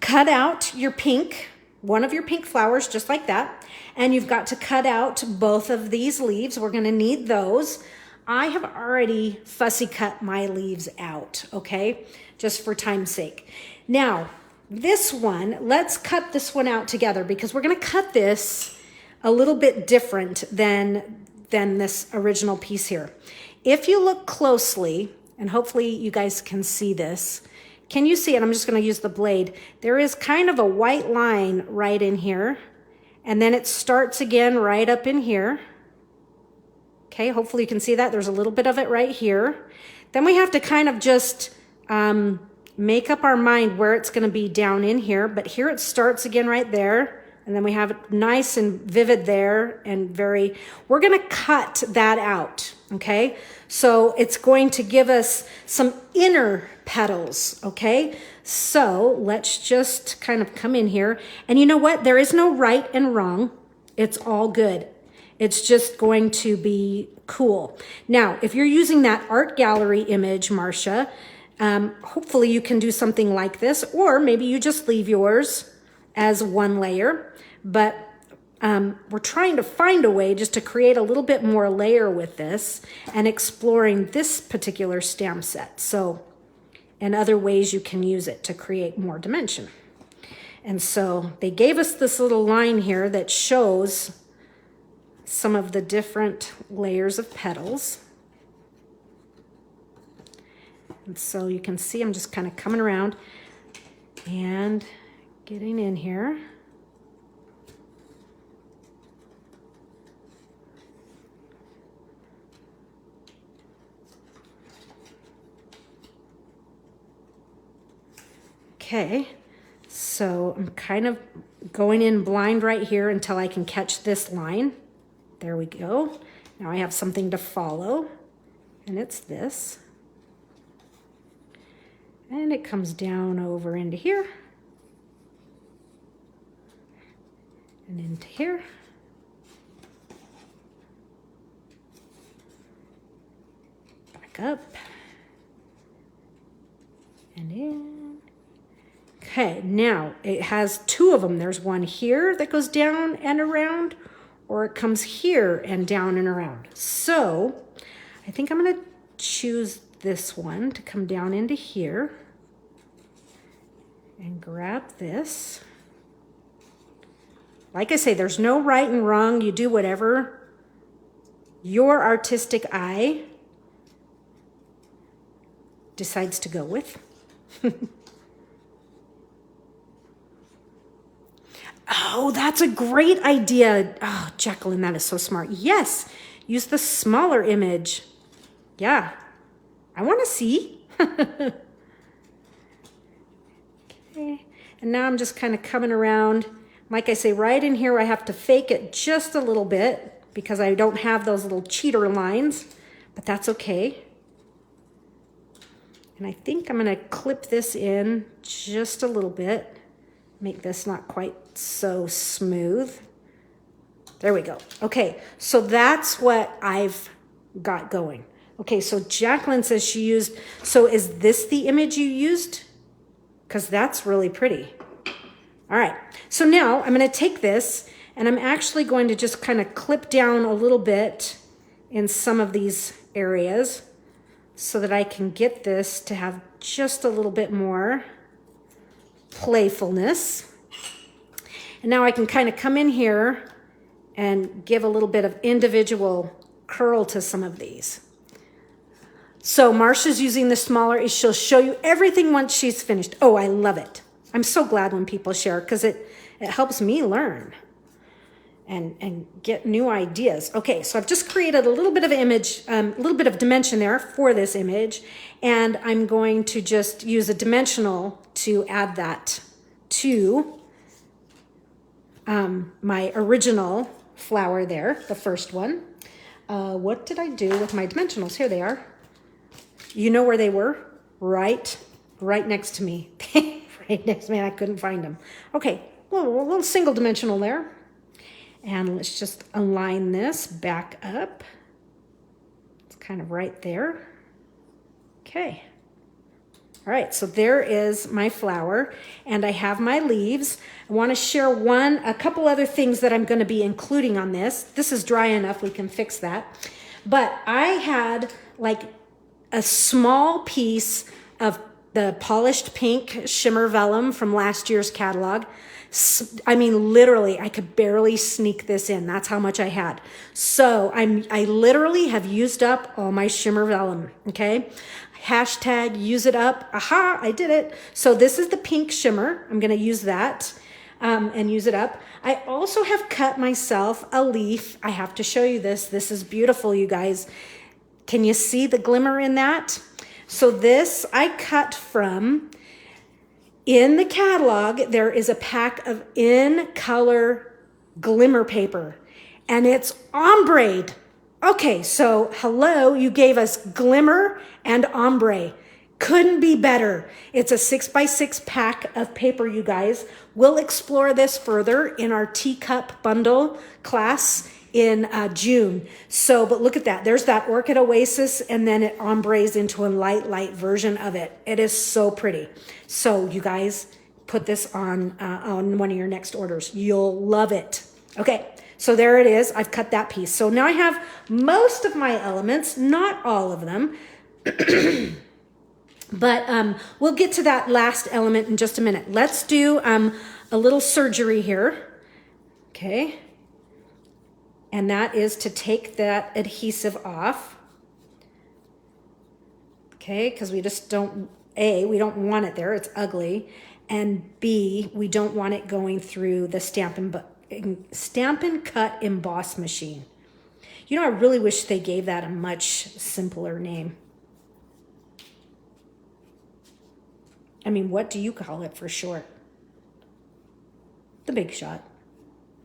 cut out your pink, one of your pink flowers, just like that. And you've got to cut out both of these leaves. We're gonna need those. I have already fussy cut my leaves out, okay? Just for time's sake. Now, this one, let's cut this one out together because we're gonna cut this a little bit different than this original piece here. If you look closely, and hopefully you guys can see this, can you see it? I'm just going to use the blade. There is kind of a white line right in here. And then it starts again right up in here. Okay, hopefully you can see that. There's a little bit of it right here. Then we have to kind of just make up our mind where it's going to be down in here. But here it starts again right there. And then we have it nice and vivid there and very, we're going to cut that out. Okay, so it's going to give us some inner petals, okay? So let's just kind of come in here. And you know what? There is no right and wrong. It's all good. It's just going to be cool. Now, if you're using that art gallery image, Marcia, hopefully you can do something like this, or maybe you just leave yours as one layer. But we're trying to find a way just to create a little bit more layer with this and exploring this particular stamp set. So, and other ways you can use it to create more dimension. And so they gave us this little line here that shows some of the different layers of petals. And so you can see I'm just kind of coming around and getting in here. Okay, so I'm kind of going in blind right here until I can catch this line. There we go. Now I have something to follow, and it's this. And it comes down over into here. And into here. Back up. And in. Okay, now it has two of them. There's one here that goes down and around, or it comes here and down and around. So I think I'm going to choose this one to come down into here and grab this. Like I say, there's no right and wrong. You do whatever your artistic eye decides to go with. Oh, that's a great idea. Oh, Jacqueline, that is so smart. Yes, use the smaller image. Yeah, I want to see. Okay, and now I'm just kind of coming around. Like I say, right in here, I have to fake it just a little bit because I don't have those little cheater lines, but that's okay. And I think I'm going to clip this in just a little bit. Make this not quite so smooth. There we go. Okay, so that's what I've got going. Okay, so Jacqueline says she used, so is this the image you used? Because that's really pretty. All right, so now I'm going to take this and I'm actually going to just kind of clip down a little bit in some of these areas so that I can get this to have just a little bit more playfulness. And now I can kind of come in here and give a little bit of individual curl to some of these. So Marsha's using the smaller. She'll show you everything once she's finished. Oh, I love it. I'm so glad when people share because it helps me learn and get new ideas. Okay, so I've just created a little bit of image, a little bit of dimension there for this image, and I'm going to just use a dimensional to add that to my original flower there, the first one. What did I do with my dimensionals? Here they are. You know where they were? Right next to me. Right next to me, I couldn't find them. Okay, well, a little single dimensional there. And let's just align this back up. It's kind of right there. Okay. All right, so there is my flower, and I have my leaves. I want to share a couple other things that I'm going to be including on this. This is dry enough, we can fix that. But I had like a small piece of the polished pink shimmer vellum from last year's catalog. I mean, literally, I could barely sneak this in. That's how much I had. So I literally have used up all my shimmer vellum, okay? Hashtag use it up. Aha, I did it. So this is the pink shimmer. I'm going to use that and use it up. I also have cut myself a leaf. I have to show you this. This is beautiful, you guys. Can you see the glimmer in that? So this I cut from, in the catalog, there is a pack of in color glimmer paper, and it's ombre'd. Okay, so hello, you gave us glimmer and ombre. Couldn't be better. It's a 6x6 pack of paper, you guys. We'll explore this further in our teacup bundle class in June. So, but look at that. There's that Orchid Oasis, and then it ombres into a light version of it. It is so pretty. So you guys put this on one of your next orders. You'll love it. Okay, so there it is. I've cut that piece. So now I have most of my elements, not all of them. But we'll get to that last element in just a minute. Let's do a little surgery here. Okay. And that is to take that adhesive off. Okay, because we just don't, A, we don't want it there, it's ugly. And B, we don't want it going through the Stampin' Cut emboss machine. You know, I really wish they gave that a much simpler name. I mean, what do you call it for short? The Big Shot.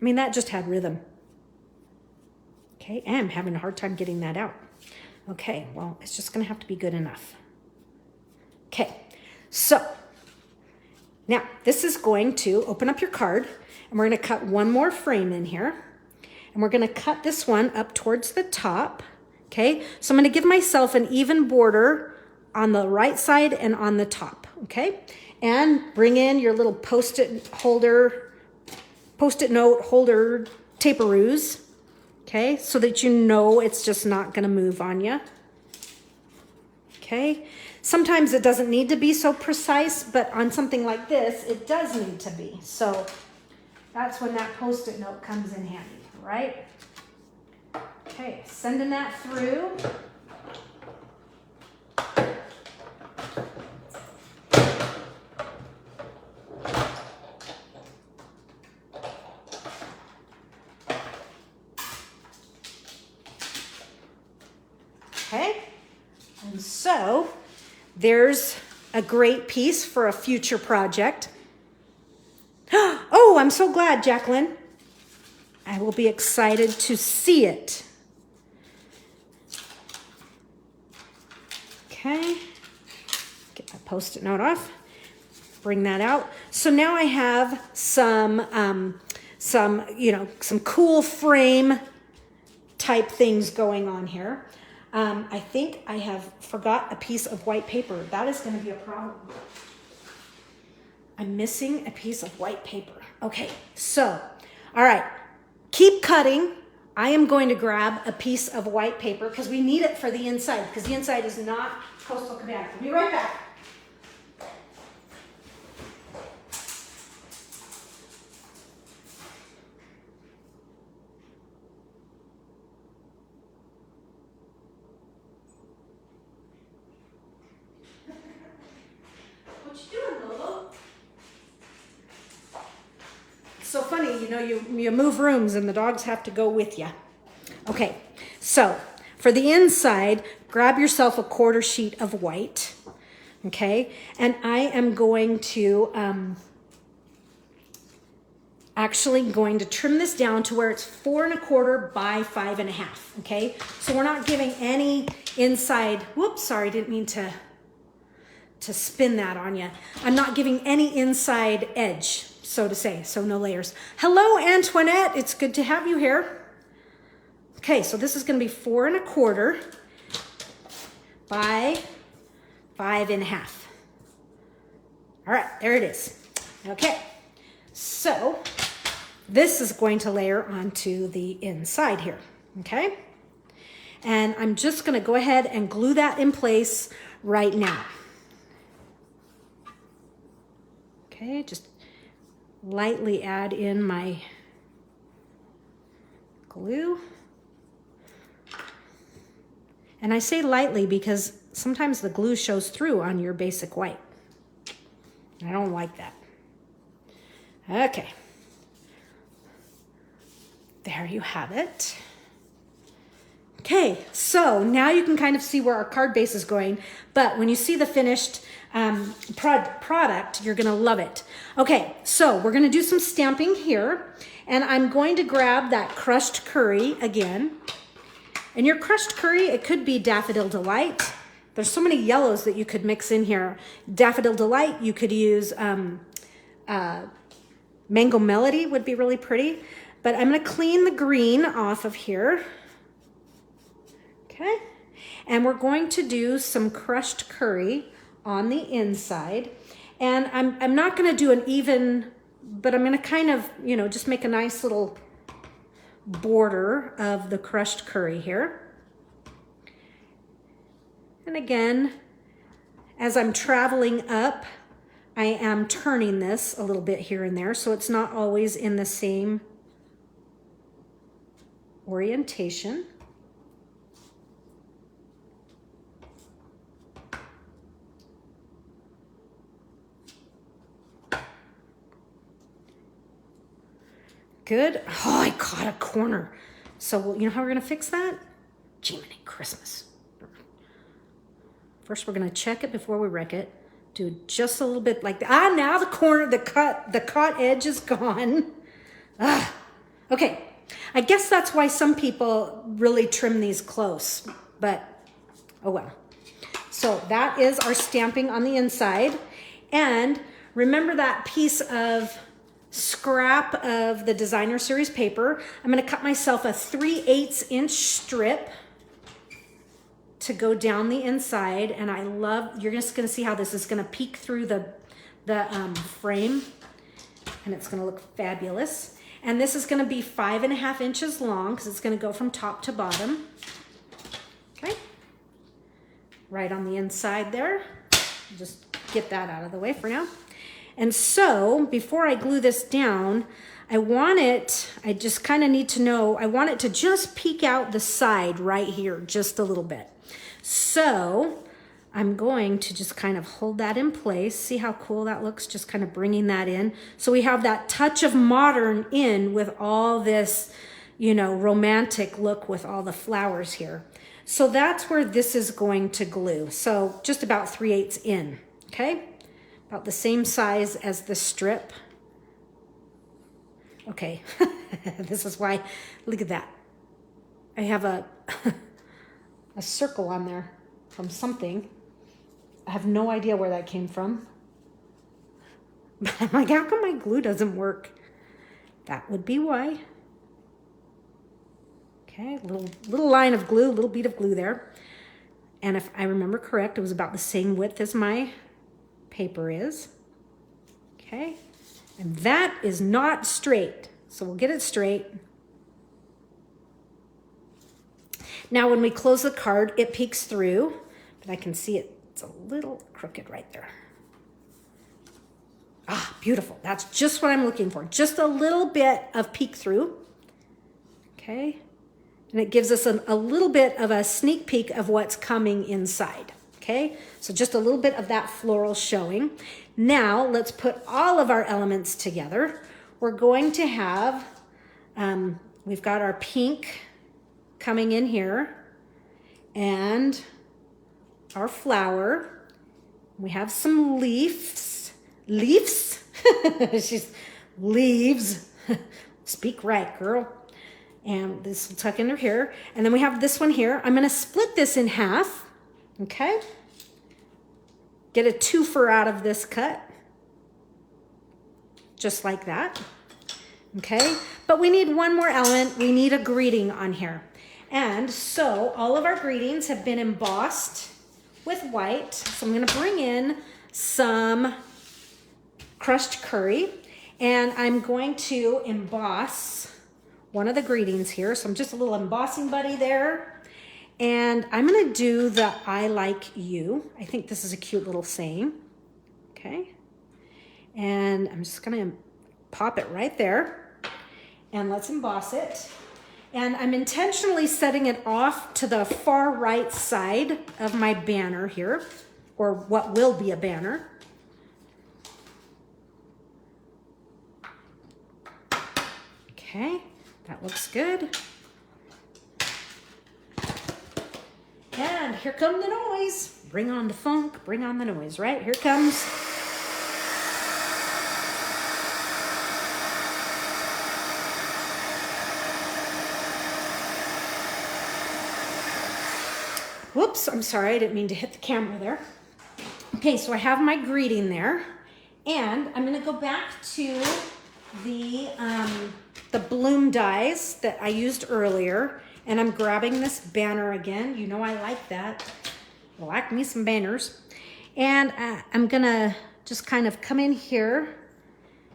I mean, that just had rhythm. Okay, and I'm having a hard time getting that out. Okay, well, it's just gonna have to be good enough. Okay, so now this is going to open up your card, and we're gonna cut one more frame in here, and we're gonna cut this one up towards the top. Okay, so I'm gonna give myself an even border on the right side and on the top, okay? And bring in your little post-it note holder taperoos. Okay, so that you know it's just not going to move on you. Okay, sometimes it doesn't need to be so precise, but on something like this, it does need to be. So that's when that Post-it note comes in handy, right? Okay, sending that through. Okay, and so there's a great piece for a future project. Oh, I'm so glad, Jacqueline. I will be excited to see it. Okay, get my Post-it note off, bring that out. So now I have some cool frame type things going on here. I think I have forgot a piece of white paper. That is going to be a problem. I'm missing a piece of white paper. Okay, so, all right, keep cutting. I am going to grab a piece of white paper because we need it for the inside, because the inside is not Coastal Cabana. I'll be right back. funny, you know, you move rooms and the dogs have to go with you. Okay, so for the inside, grab yourself a 1/4 sheet of white, okay? And I am going to, actually going to trim this down to where it's 4 1/4 by 5 1/2, okay? So we're not giving any inside, whoops, sorry, didn't mean to spin that on you. I'm not giving any inside edge, so to say, so no layers. Hello, Antoinette, it's good to have you here. Okay, so this is gonna be 4 1/4 by 5 1/2. All right, there it is. Okay, so this is going to layer onto the inside here, okay? And I'm just gonna go ahead and glue that in place right now. Okay, just lightly add in my glue. And I say lightly because sometimes the glue shows through on your basic white. I don't like that. Okay. There you have it. Okay, so now you can kind of see where our card base is going, but when you see the finished product, you're gonna love it. Okay, so we're gonna do some stamping here, and I'm going to grab that crushed curry again. And your crushed curry, it could be Daffodil Delight. There's so many yellows that you could mix in here. Daffodil Delight, you could use Mango Melody would be really pretty, but I'm gonna clean the green off of here. Okay, and we're going to do some crushed curry on the inside. And I'm not gonna do an even, but I'm gonna kind of, you know, just make a nice little border of the crushed curry here. And again, as I'm traveling up, I am turning this a little bit here and there, so it's not always in the same orientation. Good. Oh, I caught a corner. So you know how we're gonna fix that? Jiminy Christmas. First, we're gonna check it before we wreck it. Do just a little bit like that. Ah, now the corner, the caught edge is gone. Ah, okay. I guess that's why some people really trim these close, but oh well. So that is our stamping on the inside. And remember that piece of scrap of the designer series paper. I'm going to cut myself a 3/8 inch strip to go down the inside, and I love, you're just going to see how this is going to peek through the frame, and it's going to look fabulous. And this is going to be 5 1/2 inches long because it's going to go from top to bottom. Okay, right on the inside there. Just get that out of the way for now. And so before I glue this down, I just kind of need to know, I want it to just peek out the side right here, just a little bit. So I'm going to just kind of hold that in place. See how cool that looks? Just kind of bringing that in. So we have that touch of modern in with all this, you know, romantic look with all the flowers here. So that's where this is going to glue. So just about 3/8 in, okay? About the same size as the strip. Okay, this is why, look at that. I have a circle on there from something. I have no idea where that came from. But I'm like, how come my glue doesn't work? That would be why. Okay, little line of glue, little bead of glue there. And if I remember correct, it was about the same width as my paper is. Okay, and that is not straight, so we'll get it straight. Now when we close the card, it peeks through, but I can see it's a little crooked right there. Ah, beautiful. That's just what I'm looking for. Just a little bit of peek through. Okay, and it gives us a little bit of a sneak peek of what's coming inside. Okay, so just a little bit of that floral showing. Now let's put all of our elements together. we're going to have, we've got our pink coming in here and our flower. We have some leaves. She's leaves. Speak right, girl. And this will tuck into here. And then we have this one here. I'm going to split this in half. Okay. Get a twofer out of this cut. Just like that. Okay. But we need one more element. We need a greeting on here. And so all of our greetings have been embossed with white. So I'm going to bring in some crushed curry. And I'm going to emboss one of the greetings here. So I'm just a little embossing buddy there. And I'm going to do the I like you. I think this is a cute little saying. Okay. And I'm just going to pop it right there. And let's emboss it. And I'm intentionally setting it off to the far right side of my banner here, or what will be a banner. Okay. That looks good. And here comes the noise. Bring on the funk, bring on the noise, right? Here it comes. Whoops, I'm sorry, I didn't mean to hit the camera there. Okay, so I have my greeting there. And I'm gonna go back to the bloom dies that I used earlier, and I'm grabbing this banner again. You know I like that. I like me some banners. And I'm gonna just kind of come in here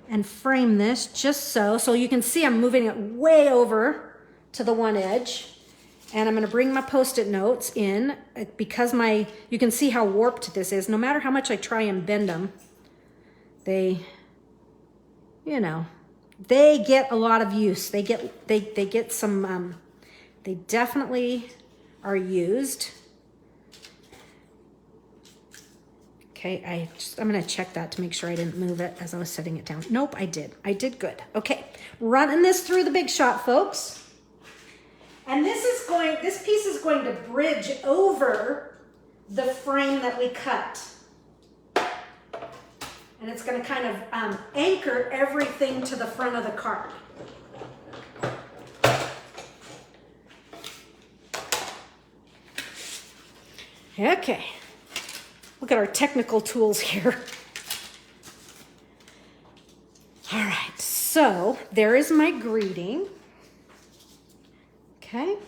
and frame this just so you can see I'm moving it way over to the one edge. And I'm gonna bring my Post-it notes in because you can see how warped this is. No matter how much I try and bend them, they get a lot of use. They get some, they definitely are used. Okay, I'm gonna check that to make sure I didn't move it as I was setting it down. Nope, I did good. Okay, running this through the Big Shot, folks. And this piece is going to bridge over the frame that we cut. And it's going to kind of anchor everything to the front of the card. Okay, look at our technical tools here. All right, so there is my greeting. Okay,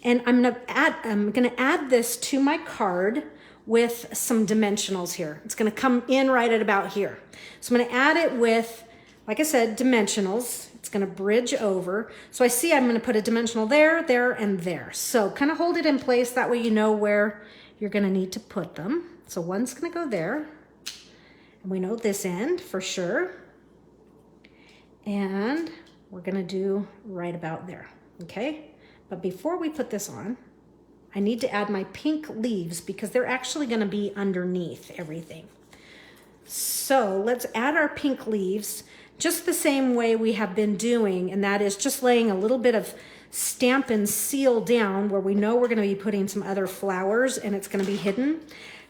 and I'm gonna add this to my card with some dimensionals here. It's gonna come in right at about here. So I'm gonna add it with, like I said, dimensionals. It's gonna bridge over. So I see I'm gonna put a dimensional there, there, and there. So kind of hold it in place. That way you know where you're gonna need to put them. So one's gonna go there. And we know this end for sure. And we're gonna do right about there, okay? But before we put this on, I need to add my pink leaves because they're actually gonna be underneath everything. So let's add our pink leaves just the same way we have been doing, and that is just laying a little bit of Stampin' Seal down where we know we're gonna be putting some other flowers and it's gonna be hidden.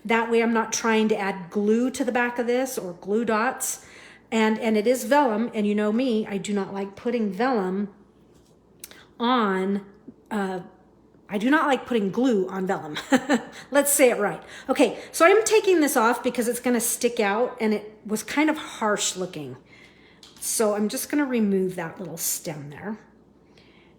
That way I'm not trying to add glue to the back of this or glue dots. And it is vellum, and you know me, I do not like putting vellum on, I do not like putting glue on vellum. Let's say it right. Okay, so I'm taking this off because it's gonna stick out and it was kind of harsh looking. So I'm just gonna remove that little stem there.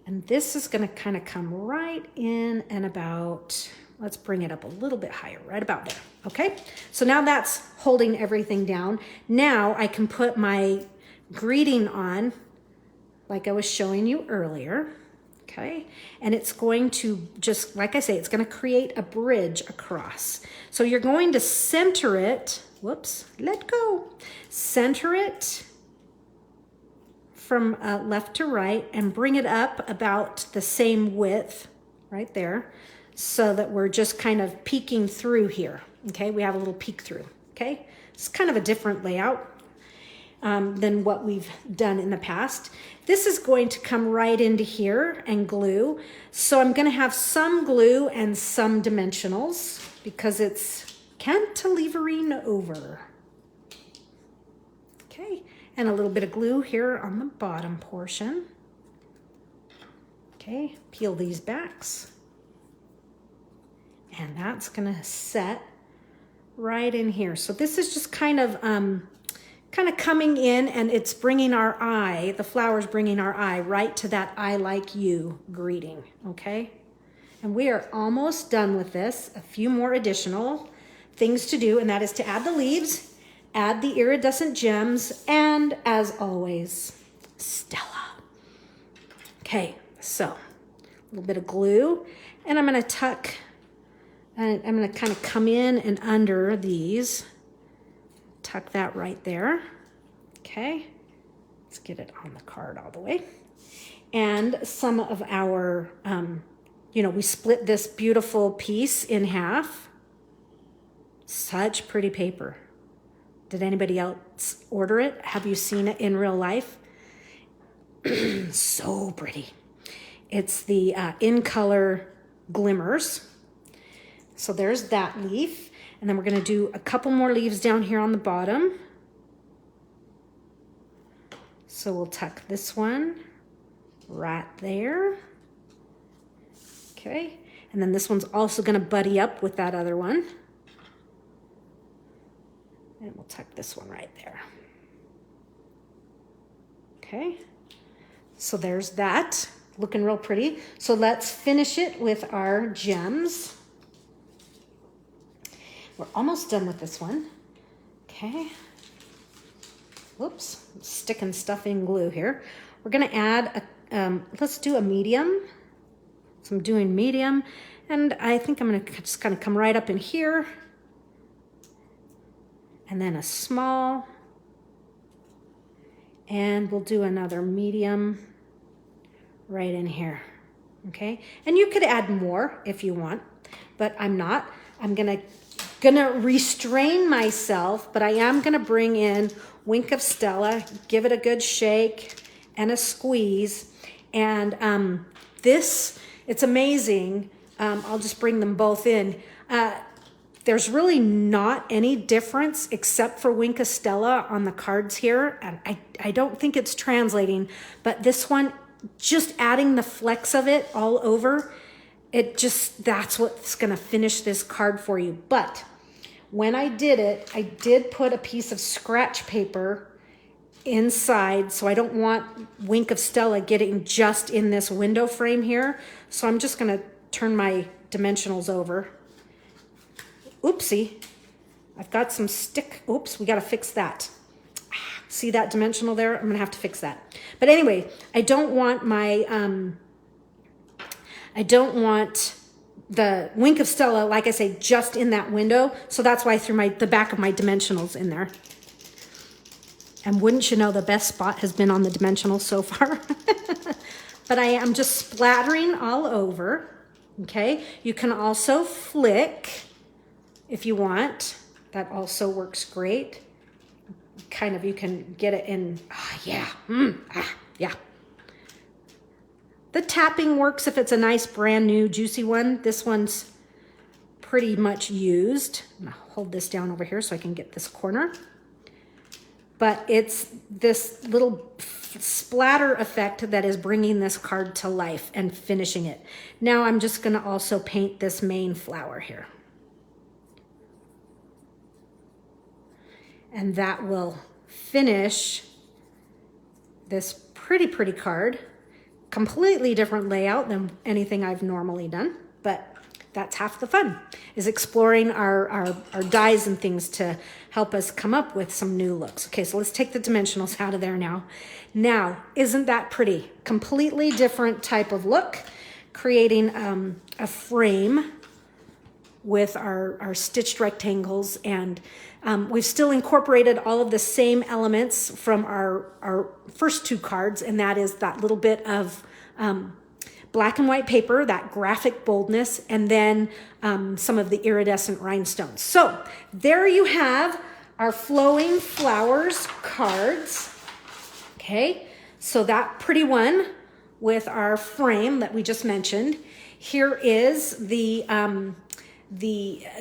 And this is gonna kind of come right in and about, let's bring it up a little bit higher, right about there, okay? So now that's holding everything down. Now I can put my greeting on like I was showing you earlier. Okay, and it's going to just, like I say, it's going to create a bridge across. So you're going to center it, whoops, let go. Center it from left to right and bring it up about the same width right there so that we're just kind of peeking through here. Okay, we have a little peek through, okay? It's kind of a different layout. than what we've done in the past. This is going to come right into here and glue. So I'm gonna have some glue and some dimensionals because it's cantilevering over. Okay, and a little bit of glue here on the bottom portion. Okay, peel these backs. And that's gonna set right in here. So this is just kind of coming in, and it's bringing our eye, the flower's bringing our eye right to that I like you greeting, okay? And we are almost done with this. A few more additional things to do, and that is to add the leaves, add the iridescent gems, and as always, Stella. Okay, so a little bit of glue, and I'm gonna tuck, and I'm gonna kind of come in and under these. Tuck that right there. Okay, let's get it on the card all the way. And some of our, we split this beautiful piece in half. Such pretty paper. Did anybody else order it? Have you seen it in real life? So pretty. It's the In Color Glimmers. So there's that leaf. And then we're gonna do a couple more leaves down here on the bottom. So we'll tuck this one right there. Okay, and then this one's also gonna buddy up with that other one. And we'll tuck this one right there. Okay, so there's that, looking real pretty. So let's finish it with our gems. We're almost done with this one. Okay. Whoops, I'm sticking stuff in glue here. We're gonna add, let's do a medium. So I'm doing medium, and I think I'm gonna just kind of come right up in here. And then a small. And we'll do another medium right in here, okay? And you could add more if you want, but I'm not. I'm gonna restrain myself, but I am gonna bring in Wink of Stella, give it a good shake and a squeeze. And it's amazing. I'll just bring them both in. There's really not any difference except for Wink of Stella on the cards here. And I don't think it's translating, but this one, just adding the flecks of it all over, that's what's gonna finish this card for you. But when I did it, I did put a piece of scratch paper inside, so I don't want Wink of Stella getting just in this window frame here. So I'm just gonna turn my dimensionals over. Oopsie, I've got some oops, we gotta fix that. See that dimensional there? I'm gonna have to fix that. But anyway, I don't want the Wink of Stella, like I say, just in that window. So that's why I threw the back of my dimensionals in there. And wouldn't you know, the best spot has been on the dimensionals so far. But I am just splattering all over, okay? You can also flick if you want. That also works great. Kind of, you can get it in, yeah. The tapping works if it's a nice brand new juicy one. This one's pretty much used. I'm gonna hold this down over here so I can get this corner. But it's this little splatter effect that is bringing this card to life and finishing it. Now I'm just gonna also paint this main flower here. And that will finish this pretty card. Completely different layout than anything I've normally done, but that's half the fun, is exploring our dies and things to help us come up with some new looks. Okay, so let's take the dimensionals out of there now. Now, isn't that pretty? Completely different type of look, creating a frame with our stitched rectangles, and we've still incorporated all of the same elements from our first two cards, and that is that little bit of black and white paper, that graphic boldness, and then some of the iridescent rhinestones. So there you have our Flowing Flowers cards. Okay, so that pretty one with our frame that we just mentioned. Here is the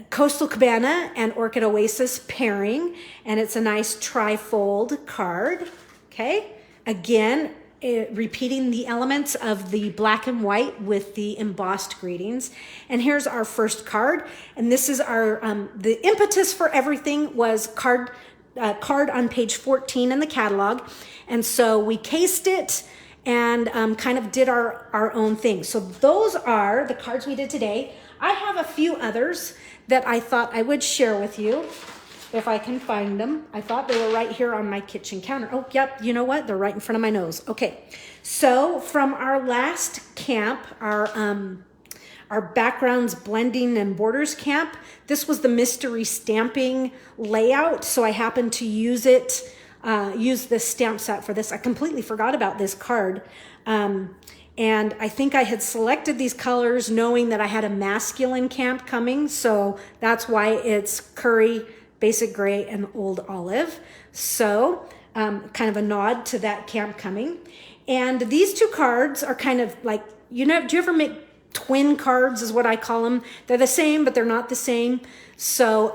Coastal Cabana and Orchid Oasis pairing, and it's a nice tri-fold card. Okay, again, repeating the elements of the black and white with the embossed greetings. And here's our first card, and this is our the impetus for everything was card on page 14 in the catalog, and so we cased it and kind of did our own thing. So those are the cards we did today. I have a few others that I thought I would share with you if I can find them. I thought they were right here on my kitchen counter. Oh, yep, you know what? They're right in front of my nose. Okay, so from our last camp, our backgrounds blending and borders camp, this was the mystery stamping layout, so I happened to use it, use this stamp set for this. I completely forgot about this card. And I think I had selected these colors knowing that I had a masculine camp coming, so that's why it's curry, basic gray, and old olive. So kind of a nod to that camp coming. And these two cards are kind of like, do you ever make twin cards is what I call them? They're the same, but they're not the same. So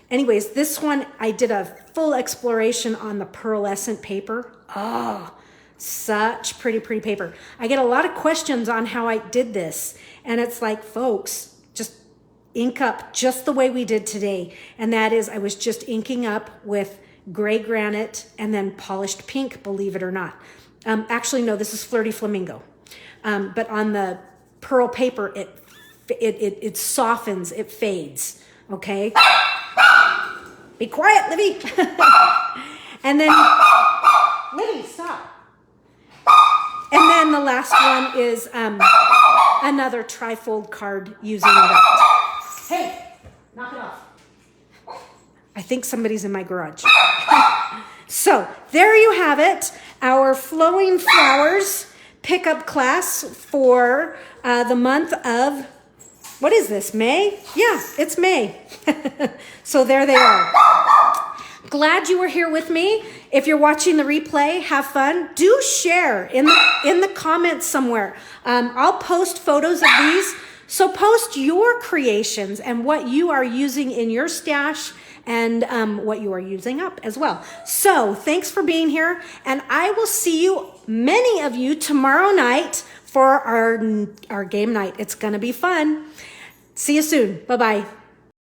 anyways, this one, I did a full exploration on the pearlescent paper. Oh, such pretty paper. I get a lot of questions on how I did this. And it's like, folks, just ink up just the way we did today. And that is, I was just inking up with gray granite and then polished pink, believe it or not. Actually, no, this is Flirty Flamingo. But on the pearl paper, it softens, it fades, okay? Be quiet, Livy. And then, Livy, stop. And then the last one is another trifold card using that. Hey, knock it off. I think somebody's in my garage. So there you have it, our Flowing Flowers pickup class for the month of, what is this, May? Yeah, it's May. So there they are. Glad you were here with me. If you're watching the replay, have fun. Do share in the comments somewhere. I'll post photos of these. So post your creations and what you are using in your stash and what you are using up as well. So thanks for being here. And I will see you, many of you, tomorrow night for our game night. It's going to be fun. See you soon. Bye-bye.